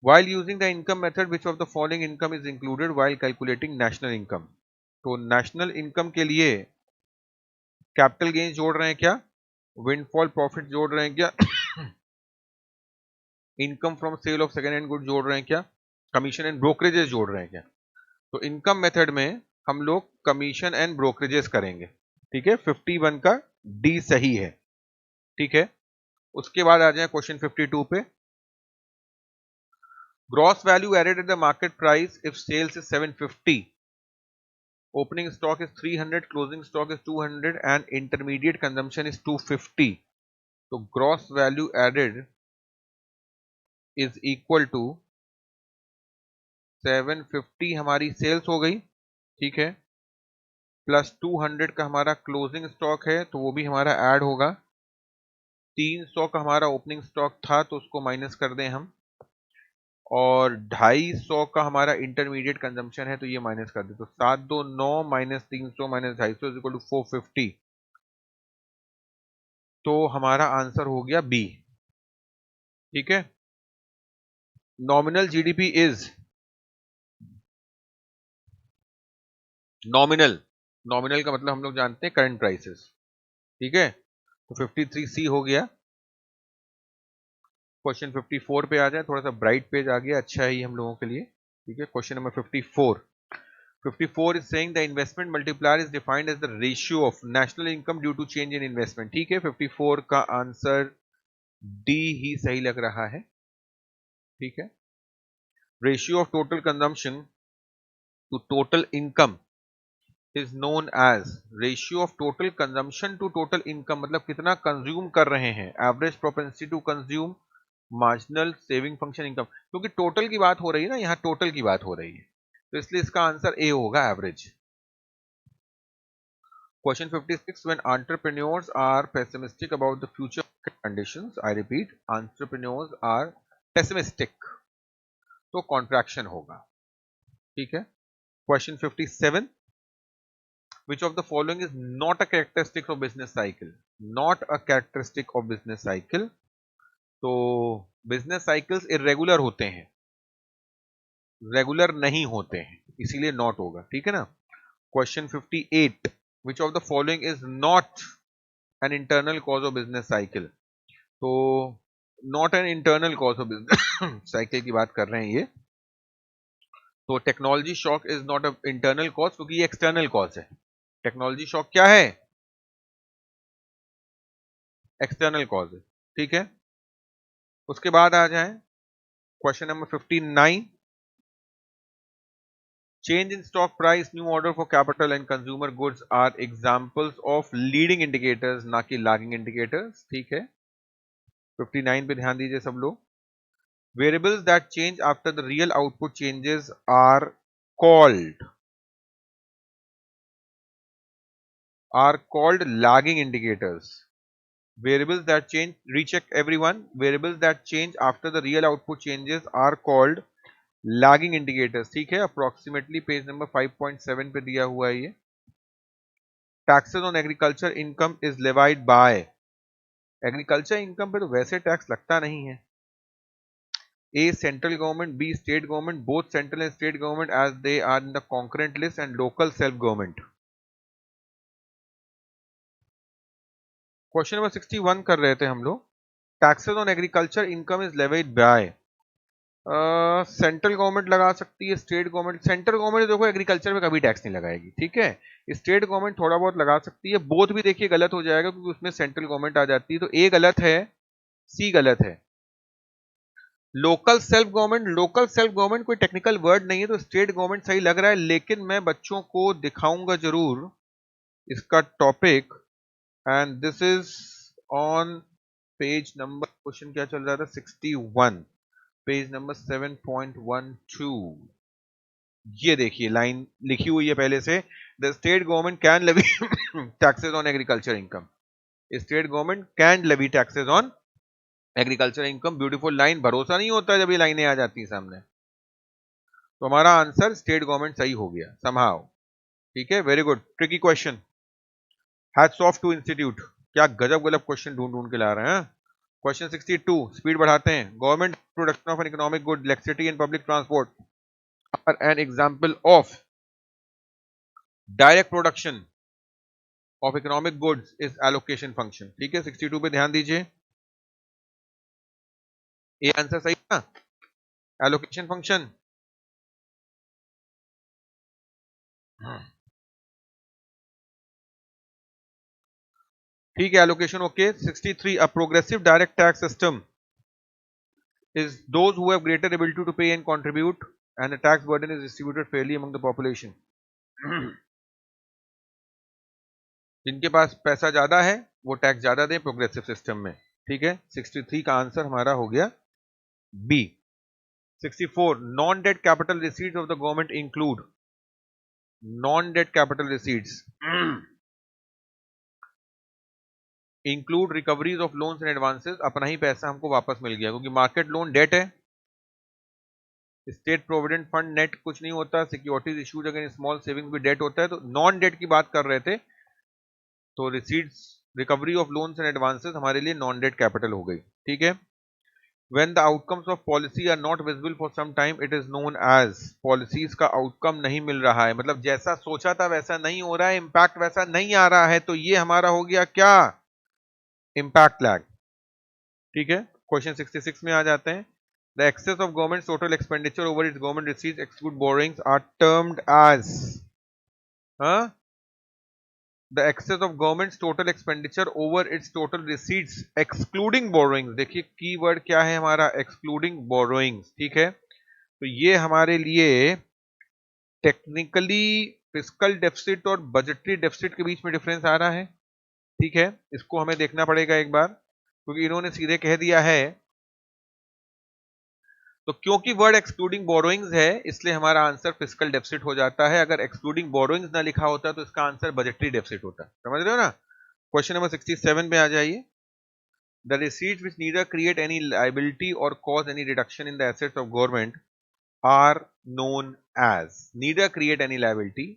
While using the income method, which of the following income is included while calculating national income। तो नेशनल इनकम के लिए कैपिटल गेन्स जोड़ रहे हैं क्या, विंडफॉल प्रॉफिट जोड़ रहे हैं क्या, income from sale of second hand good जोड़ रहे हैं क्या, कमीशन एंड ब्रोकरेजेस जोड़ रहे हैं क्या। तो इनकम मेथड में हम लोग कमीशन एंड ब्रोकरेजेस करेंगे। ठीक है, 51 का डी सही है। ठीक है, उसके बाद आ जाए क्वेश्चन 52 पे। Gross value added at the market price if sales is 750, opening stock is 300, closing stock is 200 and intermediate consumption is 250। तो gross value added is equal to 750 हमारी सेल्स हो गई, ठीक है, प्लस 200 का हमारा क्लोजिंग स्टॉक है तो वो भी हमारा ऐड होगा, 300 का हमारा ओपनिंग स्टॉक था तो उसको माइनस कर दें हम, और 250 का हमारा इंटरमीडिएट कंजम्पशन है तो ये माइनस कर दे, तो 729 माइनस 300 माइनस 250 इक्वल टू 450, तो हमारा आंसर हो गया बी, ठीक है। Nominal GDP is, nominal, nominal का मतलब हम लोग जानते हैं करंट प्राइसेस, ठीक है, तो 53C हो गया। क्वेश्चन 54 पे आ जाए, थोड़ा सा ब्राइट पेज आ गया, अच्छा है ये हम लोगों के लिए, ठीक है। Question number 54, 54 is saying the investment multiplier is defined as the ratio of national income due to change in investment, ठीक है। 54 का आंसर डी ही सही लग रहा है, ठीक है। Ratio of total consumption to total income is known as, ratio of total consumption to total income मतलब कितना कंज्यूम कर रहे हैं, average propensity to consume, marginal saving function income, क्योंकि टोटल की बात हो रही है ना, यहां टोटल की बात हो रही है, तो इसलिए इसका आंसर ए होगा, average. Question 56, when entrepreneurs are pessimistic about the future conditions, I repeat, entrepreneurs are pessimistic, तो contraction होगा, ठीक है। Question 57, which of the following is not a characteristic of business cycle? Not a characteristic of business cycle, तो business cycles irregular होते हैं, regular नहीं होते हैं, इसीलिए नॉट होगा, ठीक है ना। Question 58, which of the following is not an internal cause of business cycle? तो not an internal cause of business cycle की बात कर रहे हैं ये, तो technology shock is not a internal cause क्योंकि ये एक्सटर्नल कॉज है। टेक्नोलॉजी शॉक क्या है, एक्सटर्नल कॉज है, ठीक है। उसके बाद आ जाए question number 59, change in stock price, new order for capital and consumer goods are examples of leading indicators, ना कि लैगिंग इंडिकेटर्स, ठीक है। 59 पे ध्यान दीजिए सब लोग। Variables that change after the real output changes are called lagging indicators. Variables that change, recheck everyone, variables that change after the real output changes are called lagging indicators, ठीक है। approximately page number 5.7 पे दिया हुआ है ये। taxes on agriculture income is levied by, agriculture income पे तो वैसे टैक्स लगता नहीं है। A central government, B state government, both central and state government as they are in the concurrent list, and local self government. Question number 61 कर रहे थे हम लोग, taxes on agriculture income is levied by, central government लगा सकती है, state government, central government देखो agriculture में कभी टैक्स नहीं लगाएगी, ठीक है। स्टेट गवर्नमेंट थोड़ा बहुत लगा सकती है, बोथ भी देखिए गलत हो जाएगा क्योंकि उसमें सेंट्रल गवर्नमेंट आ जाती है, तो ए गलत है, सी गलत है। Local self government, local self government कोई टेक्निकल वर्ड नहीं है, तो स्टेट गवर्नमेंट सही लग रहा है, लेकिन मैं बच्चों को दिखाऊंगा जरूर इसका topic, and this is on page number, question क्या चल रहा था, 61, पेज नंबर 7.12, ये देखिए लाइन लिखी हुई है पहले से, the state government can levy taxes on agriculture income, state government can levy taxes on agriculture income, beautiful line, भरोसा नहीं होता जब ये लाइनें आ जाती हैं सामने, तो हमारा आंसर स्टेट गवर्नमेंट सही हो गया समहाउ, ठीक है, very good, tricky question, hats off to institute, क्या गजब गजब क्वेश्चन ढूंढ ढूंढ के ला रहे हैं। क्वेश्चन 62, स्पीड बढ़ाते हैं, government production of an economic good, electricity and public transport are an example of direct production of economic goods is allocation function, ठीक है। 62 पे ध्यान दीजिए, ये आंसर सही ना, एलोकेशन फंक्शन, ठीक है, allocation okay. 63, a progressive direct tax system is those who have greater ability to pay and contribute, and the tax burden is distributed fairly among the population. जिनके पास पैसा ज्यादा है वो टैक्स ज्यादा दें प्रोग्रेसिव सिस्टम में, ठीक है, 63 का आंसर हमारा हो गया B. 64, non debt capital receipts of the government include, non debt capital receipts include recoveries of loans and advances, अपना ही पैसा हमको वापस मिल गया, क्योंकि मार्केट लोन डेट है, स्टेट प्रोविडेंट फंड नेट कुछ नहीं होता, securities issued against small saving भी डेट होता है, तो नॉन डेट की बात कर रहे थे, तो receipts recovery of loans and advances हमारे लिए नॉन डेट कैपिटल हो गई। ठीक है, when the outcomes of policy are not visible for some time it is known as, policies का आउटकम नहीं मिल रहा है, मतलब जैसा सोचा था वैसा नहीं हो रहा है, इंपैक्ट वैसा नहीं आ रहा है, तो ये हमारा हो गया क्या, इंपैक्ट लैग। ठीक है, क्वेश्चन 66 में आ जाते हैं। The excess of government total expenditure over its government receipts exclude borrowings are termed as, the excess of government's total expenditure over its total receipts excluding borrowings, देखिए कीवर्ड क्या है हमारा, excluding borrowings। ठीक है, तो ये हमारे लिए टेक्निकली फिस्कल डेफिसिट और बजटरी डेफिसिट के बीच में डिफरेंस आ रहा है। ठीक है, इसको हमें देखना पड़ेगा एक बार, क्योंकि इन्होंने सीधे कह दिया है, तो क्योंकि वर्ड एक्सक्लूडिंग बोरोइंग्स है इसलिए हमारा आंसर फिस्कल डेफिसिट हो जाता है, अगर एक्सक्लूडिंग बोरोइंग्स ना लिखा होता तो इसका आंसर बजटरी डेफिसिट होता। समझ रहे हो ना। क्वेश्चन नंबर 67 पे आ जाइए। The receipts which neither create any liability or cause any reduction in the assets of government are known as, neither create any liability,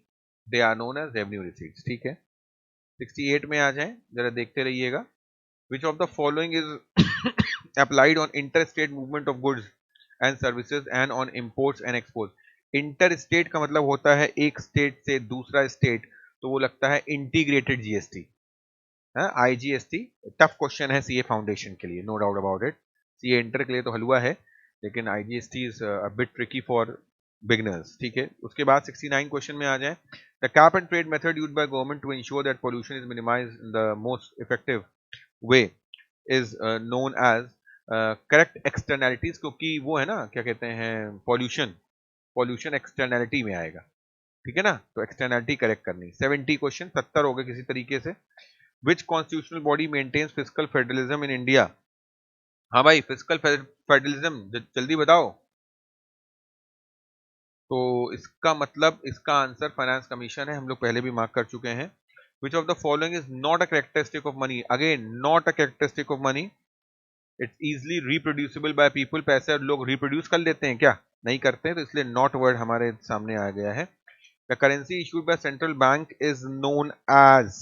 they are known as revenue receipts। ठीक है, 68 में आ जाएं, जरा देखते रहिएगा। which of the following is applied on interstate movement of goods and services and on imports and exports। interstate का मतलब होता है एक स्टेट से दूसरा स्टेट, तो वो लगता है integrated GST, IGST. Tough question है सीए फाउंडेशन के लिए, no doubt about it, CA inter के लिए तो हलवा है, लेकिन IGST is a bit tricky for beginners. ठीक है, उसके बाद 69 क्वेश्चन में आ जाए। The cap and trade method used by government to ensure that pollution is minimised in the most effective way is known as correct externalities, क्योंकि वो है ना क्या कहते हैं, पॉल्यूशन, पॉल्यूशन एक्सटर्नैलिटी में आएगा। ठीक है ना, तो एक्सटर्नैलिटी करेक्ट करनी। 70 क्वेश्चन, 70 हो गए किसी तरीके से। Which constitutional body maintains fiscal federalism in India? हाँ भाई, फिजिकल फेडरलिज्म जल्दी बताओ। तो इसका मतलब इसका आंसर फाइनेंस कमीशन है, हम लोग पहले भी मार्क कर चुके हैं। Which of the following is not a characteristic of money? Again, not a characteristic of money. It's easily reproducible by people. पैसे लोग रिप्रोड्यूस कर लेते हैं क्या? नहीं करते हैं, तो इसलिए नॉट वर्ड हमारे सामने आ गया है। The currency issued by central bank is known as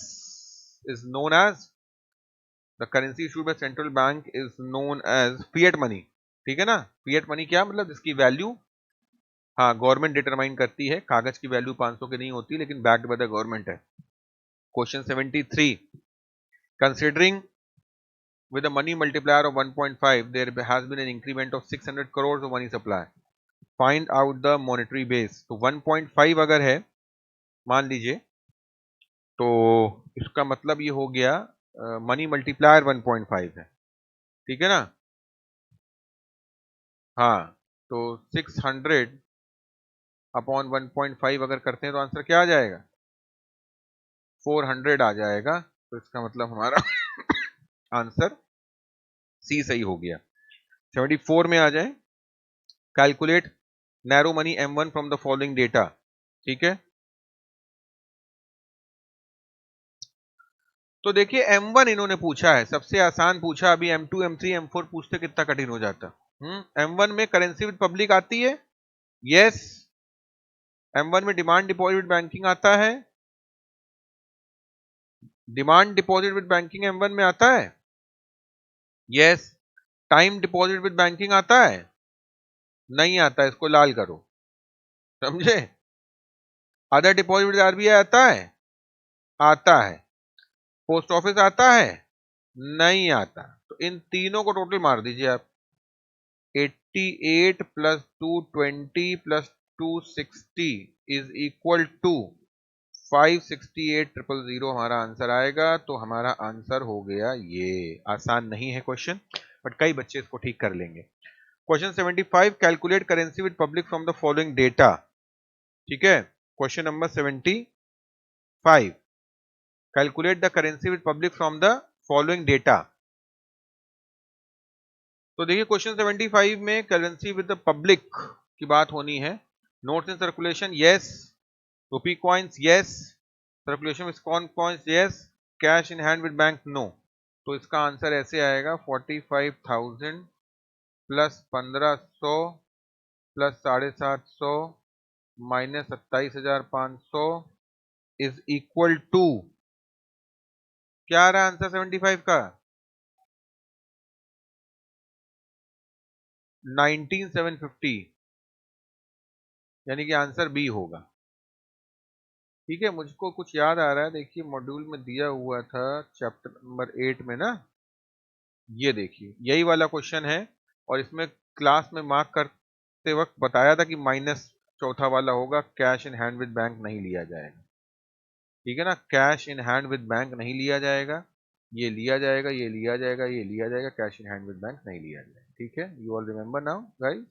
the currency issued by central bank is known as fiat money। ठीक है ना, fiat money क्या मतलब, जिसकी वैल्यू हाँ गवर्नमेंट डिटरमाइन करती है, कागज की वैल्यू 500 की नहीं होती, लेकिन बैक्ड बाय द गवर्नमेंट है। Question 73, considering with a money multiplier of 1.5 there has been an increment of 600 crores of money supply, find out the monetary base। तो 1.5 अगर है मान लीजिए, तो इसका मतलब ये हो गया मनी मल्टीप्लायर 1.5 है। ठीक है ना, हाँ, तो 600 अपॉन 1.5 अगर करते हैं तो आंसर क्या आ जाएगा, 400 आ जाएगा। तो इसका मतलब हमारा आंसर सी सही हो गया। 74 में आ जाए। Calculate narrow money M1 from the following data. ठीक है, तो देखिए M1 इन्होंने पूछा है, सबसे आसान पूछा, अभी M2 M3 M4 पूछते कितना कठिन हो जाता। M1 में करेंसी विद पब्लिक आती है, यस। M1 में डिमांड डिपॉजिट बैंकिंग आता है, demand deposit with banking M1 में आता है, yes. Time deposit with banking आता है, नहीं आता, इसको लाल करो, समझे। अदर डिपॉजिट विद आरबीआई आता है, आता है। पोस्ट ऑफिस आता है, नहीं आता। तो इन तीनों को टोटल मार दीजिए आप, 88 plus 220 plus 260 is equal to 568,000 हमारा आंसर आएगा। तो हमारा आंसर हो गया ये। आसान नहीं है क्वेश्चन, बट कई बच्चे इसको ठीक कर लेंगे। Question 75, calculate currency with public from the following data. ठीक है, question number 75, calculate the currency with public from the following data. तो देखिए क्वेश्चन 75 में करेंसी विद द पब्लिक की बात होनी है। Notes in circulation yes, rupee coins yes, circulation with coins yes, cash in hand with bank no. तो इसका answer ऐसे आएगा 45,000 plus 1,500 plus 750 minus 27,500 is equal to, क्या आ रहा है आंसर 75 का? 19,750, यानी कि आंसर बी होगा। ठीक है, मुझको कुछ याद आ रहा है, देखिए मॉड्यूल में दिया हुआ था चैप्टर नंबर 8 में ना, ये देखिए यही वाला क्वेश्चन है, और इसमें क्लास में मार्क करते वक्त बताया था कि माइनस चौथा वाला होगा, cash in hand with bank नहीं लिया जाएगा। ठीक है ना, cash in hand with bank नहीं लिया जाएगा, ये लिया जाएगा, ये लिया जाएगा, ये लिया जाएगा, cash in hand with bank नहीं लिया जाएगा। ठीक है, you all remember now guys.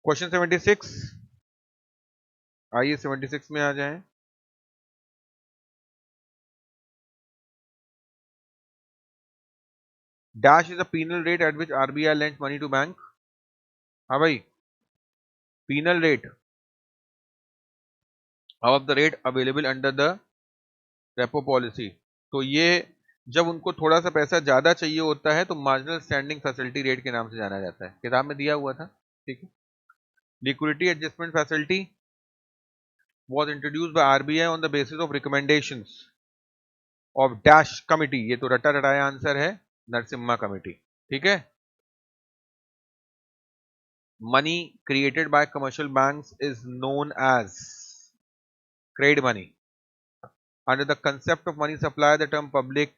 Question 76, आइए 76 में आ जाएं। Dash is a penal rate at which RBI lends money to bank. हाँ भाई, penal rate of the rate available under the repo policy. तो ये जब उनको थोड़ा सा पैसा ज्यादा चाहिए होता है तो मार्जिनल स्टैंडिंग फैसिलिटी रेट के नाम से जाना जाता है, किताब में दिया हुआ था। ठीक है, liquidity adjustment facility was introduced by RBI on the basis of recommendations of dash committee। ये तो रटा रटाया आंसर है, नरसिम्हा कमेटी। ठीक है, money created by commercial banks is known as trade money। Under the concept of money supply, the term public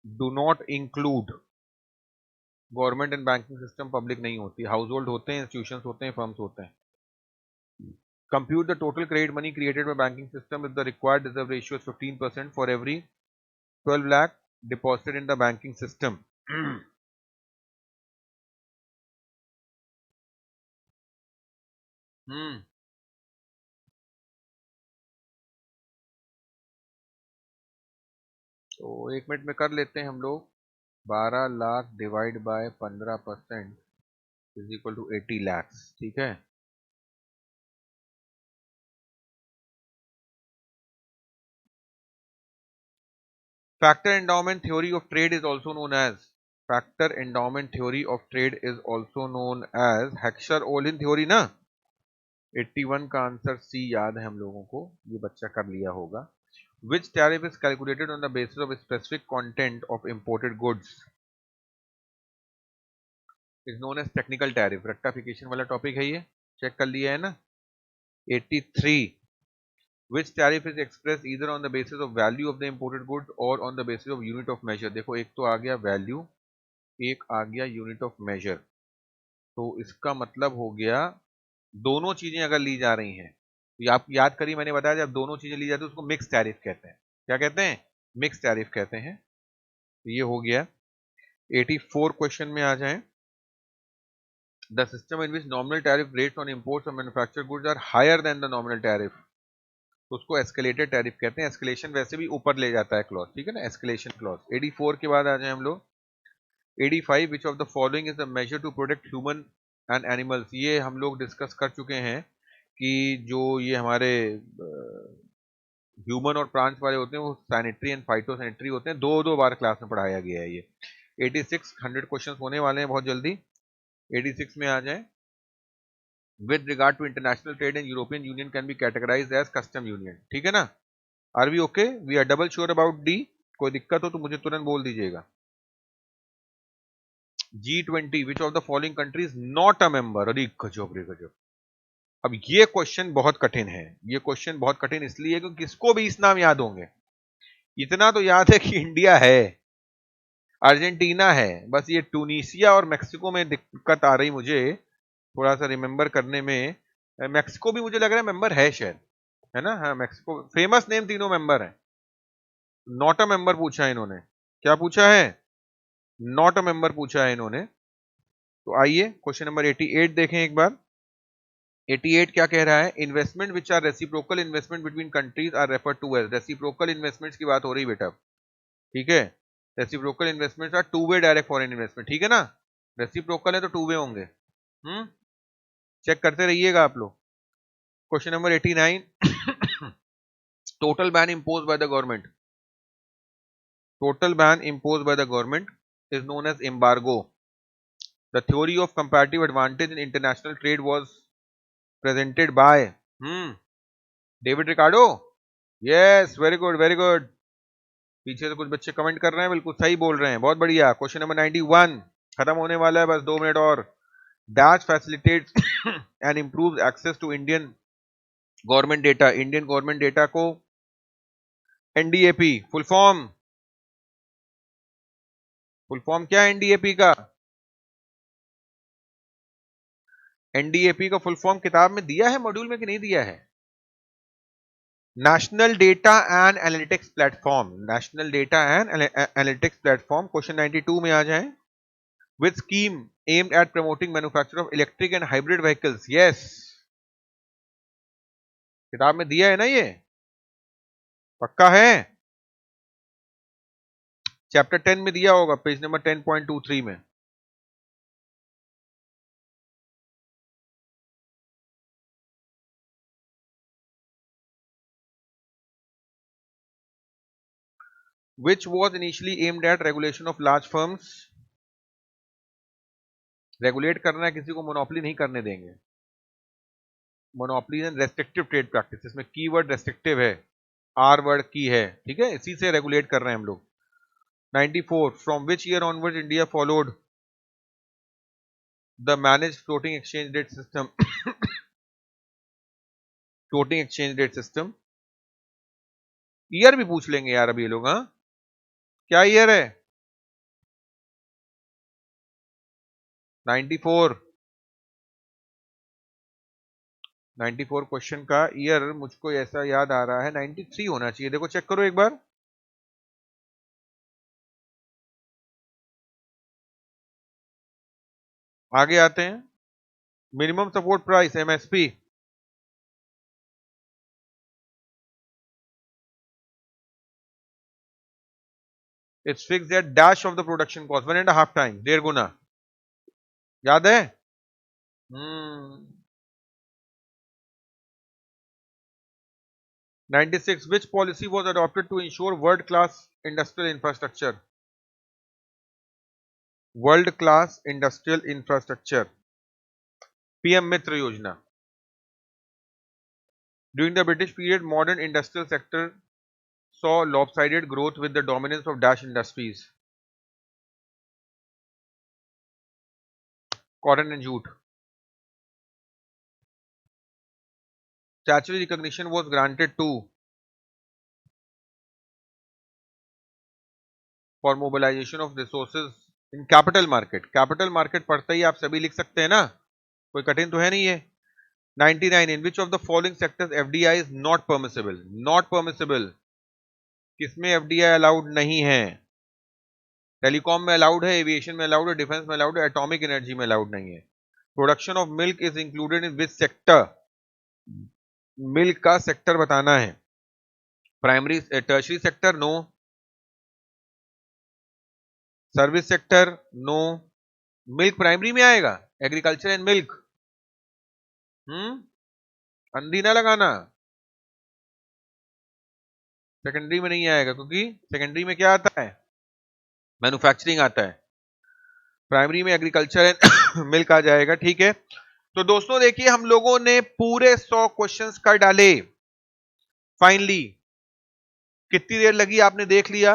do not include government and banking system. Public नहीं होती, house hold होते हैं, institutions होते हैं, firms होते हैं। Compute the total credit money created by banking system if the required reserve ratio is 15% for every 12 lakh deposited in the banking system। तो 1 minute में कर लेते हैं हम लोग। 12 lakh divide by 15% is equal to 80 lakhs. ठीक है, factor endowment theory of trade is also known as, factor endowment theory of trade is also known as Heckscher Ohlin theory ना। 81 का आंसर सी याद है हम लोगों को, ये बच्चा कर लिया होगा। Which tariff is calculated on the basis of specific content of imported goods is known as technical tariff। Rectification वाला टॉपिक है ये, चेक कर लिया है ना। 83, which tariff is expressed either on the basis of value of the imported goods or on the basis of unit of measure। देखो एक तो आ गया वैल्यू, एक आ गया यूनिट ऑफ मेजर। तो इसका मतलब हो गया दोनों चीजें अगर ली जा रही हैं, तो आप याद करिए मैंने बताया जब दोनों चीजें ली जाती है उसको मिक्स टैरिफ कहते हैं। क्या कहते हैं? मिक्स टैरिफ कहते हैं। तो ये हो गया। 84 क्वेश्चन में आ जाएं। The system in which nominal tariff rates on imports और manufactured goods are higher than the nominal tariff, तो उसको एस्केलेटेड टैरिफ कहते हैं। एस्केलेशन वैसे भी ऊपर ले जाता है क्लॉज, ठीक है ना, एस्केलेशन क्लॉज। 84 के बाद आ जाए हम लोग। 85, which of the following is the measure to protect human and animals. ये हम लोग डिस्कस कर चुके हैं कि जो ये हमारे ह्यूमन और प्लांट्स वाले होते हैं वो सैनिटरी एंड फाइटो सैनिटरी होते हैं। दो दो बार क्लास में पढ़ाया गया है ये। 86, 100 क्वेश्चन होने वाले हैं बहुत जल्दी। 86 में आ जाए। With regard to international trade and European Union can be categorised as custom union. ठीक है ना, are we okay? We are double sure about D. कोई दिक्कत हो तो मुझे तुरंत बोल दीजिएगा। G20, which of the following country is not a member. अरे गजब रे गजब। अब ये क्वेश्चन बहुत कठिन है, ये क्वेश्चन बहुत कठिन इसलिए क्योंकि किसको भी इस नाम याद होंगे। इतना तो याद है कि इंडिया है, अर्जेंटीना है, बस ये ट्यूनीसिया और मेक्सिको में दिक्कत आ रही मुझे थोड़ा सा रिमेंबर करने में। मेक्सिको भी मुझे लग रहा है मेंबर है शायद, है ना। हाँ मेक्सिको, फेमस नेम तीनों मेंबर है। नॉट अ मेंबर पूछा है इन्होंने, क्या पूछा है? नॉट अ मेंबर पूछा है इन्होंने। तो आइए क्वेश्चन नंबर 88 देखें एक बार। 88 क्या कह रहा है? Investment which are reciprocal investment between countries are refer to as. Reciprocal investments की बात हो रही बेटा, ठीक है। Reciprocal investment are two way direct foreign investment, ठीक है ना, रेसिप्रोकल है तो टू वे होंगे। चेक करते रहिएगा आप लोग। Question number 89, total ban impose by the government, total ban imposed by the government is known as embargo. The theory of comparative advantage in international trade was presented by David Ricardo. Yes, very good, very good. पीछे से कुछ बच्चे comment कर रहे हैं, बिल्कुल सही बोल रहे हैं, बहुत बढ़िया। क्वेश्चन नंबर 91 खत्म होने वाला है, बस 2 मिनट और। Dash facilitates and improves access to Indian government data. Indian government data को एनडीएपी फुल फॉर्म क्या है एनडीएपी का? एनडीएपी का फुल फॉर्म किताब में दिया है, मॉड्यूल में कि नहीं दिया है? National data and analytics platform, national data and analytics platform. Question 92 में आ जाएं। With scheme aimed at promoting manufacture of electric and hybrid vehicles. Yes, किताब में दिया है ना, ये पक्का है? चैप्टर 10 में दिया होगा, पेज नंबर 10.23 में। Which was initially aimed at regulation of large firms. Regulate करना है, किसी को मोनोपोली नहीं करने देंगे। Monopoly and restrictive trade practice, इसमें कीवर्ड रेस्ट्रिक्टिव है, आर वर्ड की है, ठीक है, इसी से रेगुलेट कर रहे हैं हम लोग। 94, from which year onward India followed the manage floating exchange rate system. Floating exchange rate system, year भी पूछ लेंगे यार अभी ये लोग। हाँ, क्या ईयर है? 94 क्वेश्चन का ईयर मुझको ऐसा याद आ रहा है 93 होना चाहिए। देखो चेक करो एक बार। आगे आते हैं। Minimum support price MSP, it's fixed at dash of the production cost, 1.5 time, 1.5 गुना। याद है? 96, which policy was adopted to ensure world class industrial infrastructure? World class industrial infrastructure, PM Mitra योजना। During the British period modern industrial sector saw lopsided growth with the dominance of dash industries. Cotton and jute. Statutory recognition was granted to for mobilization of resources in capital market. Capital market पढ़ते ही आप सभी लिख सकते हैं ना, कोई कठिन तो है नहीं है। 99, in which of the following sectors FDI is not permissible? Not permissible, किसमें एफडीआई अलाउड नहीं है? टेलीकॉम में अलाउड है, एविएशन में अलाउड है, डिफेंस में अलाउड है, एटॉमिक एनर्जी में अलाउड नहीं है। Production of milk is included in which sector? Milk का सेक्टर बताना है। Primary tertiary sector no, service sector no. Milk primary में आएगा, एग्रीकल्चर एंड मिल्क। अंधी ना लगाना, सेकेंडरी में नहीं आएगा, क्योंकि सेकेंडरी में क्या आता है? मैन्युफैक्चरिंग आता है। प्राइमरी में एग्रीकल्चर एंड मिल्क आ जाएगा, ठीक है। तो दोस्तों देखिए, हम लोगों ने पूरे 100 क्वेश्चंस कर डाले फाइनली। कितनी देर लगी आपने देख लिया।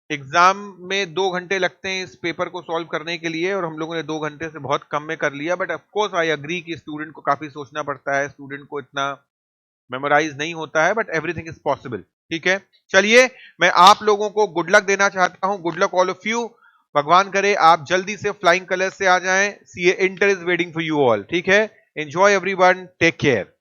एग्जाम में 2 घंटे लगते हैं इस पेपर को सॉल्व करने के लिए, और हम लोगों ने 2 घंटे से बहुत कम में कर लिया। But of course I agree कि स्टूडेंट को काफी सोचना पड़ता है, स्टूडेंट को इतना मेमोराइज नहीं होता है, बट एवरीथिंग इज पॉसिबल, ठीक है। चलिए, मैं आप लोगों को गुड लक देना चाहता हूं। Good luck all of you. भगवान करे आप जल्दी से फ्लाइंग कलर्स से आ जाएं। CA inter is waiting for you all, ठीक है। Enjoy everyone, take care.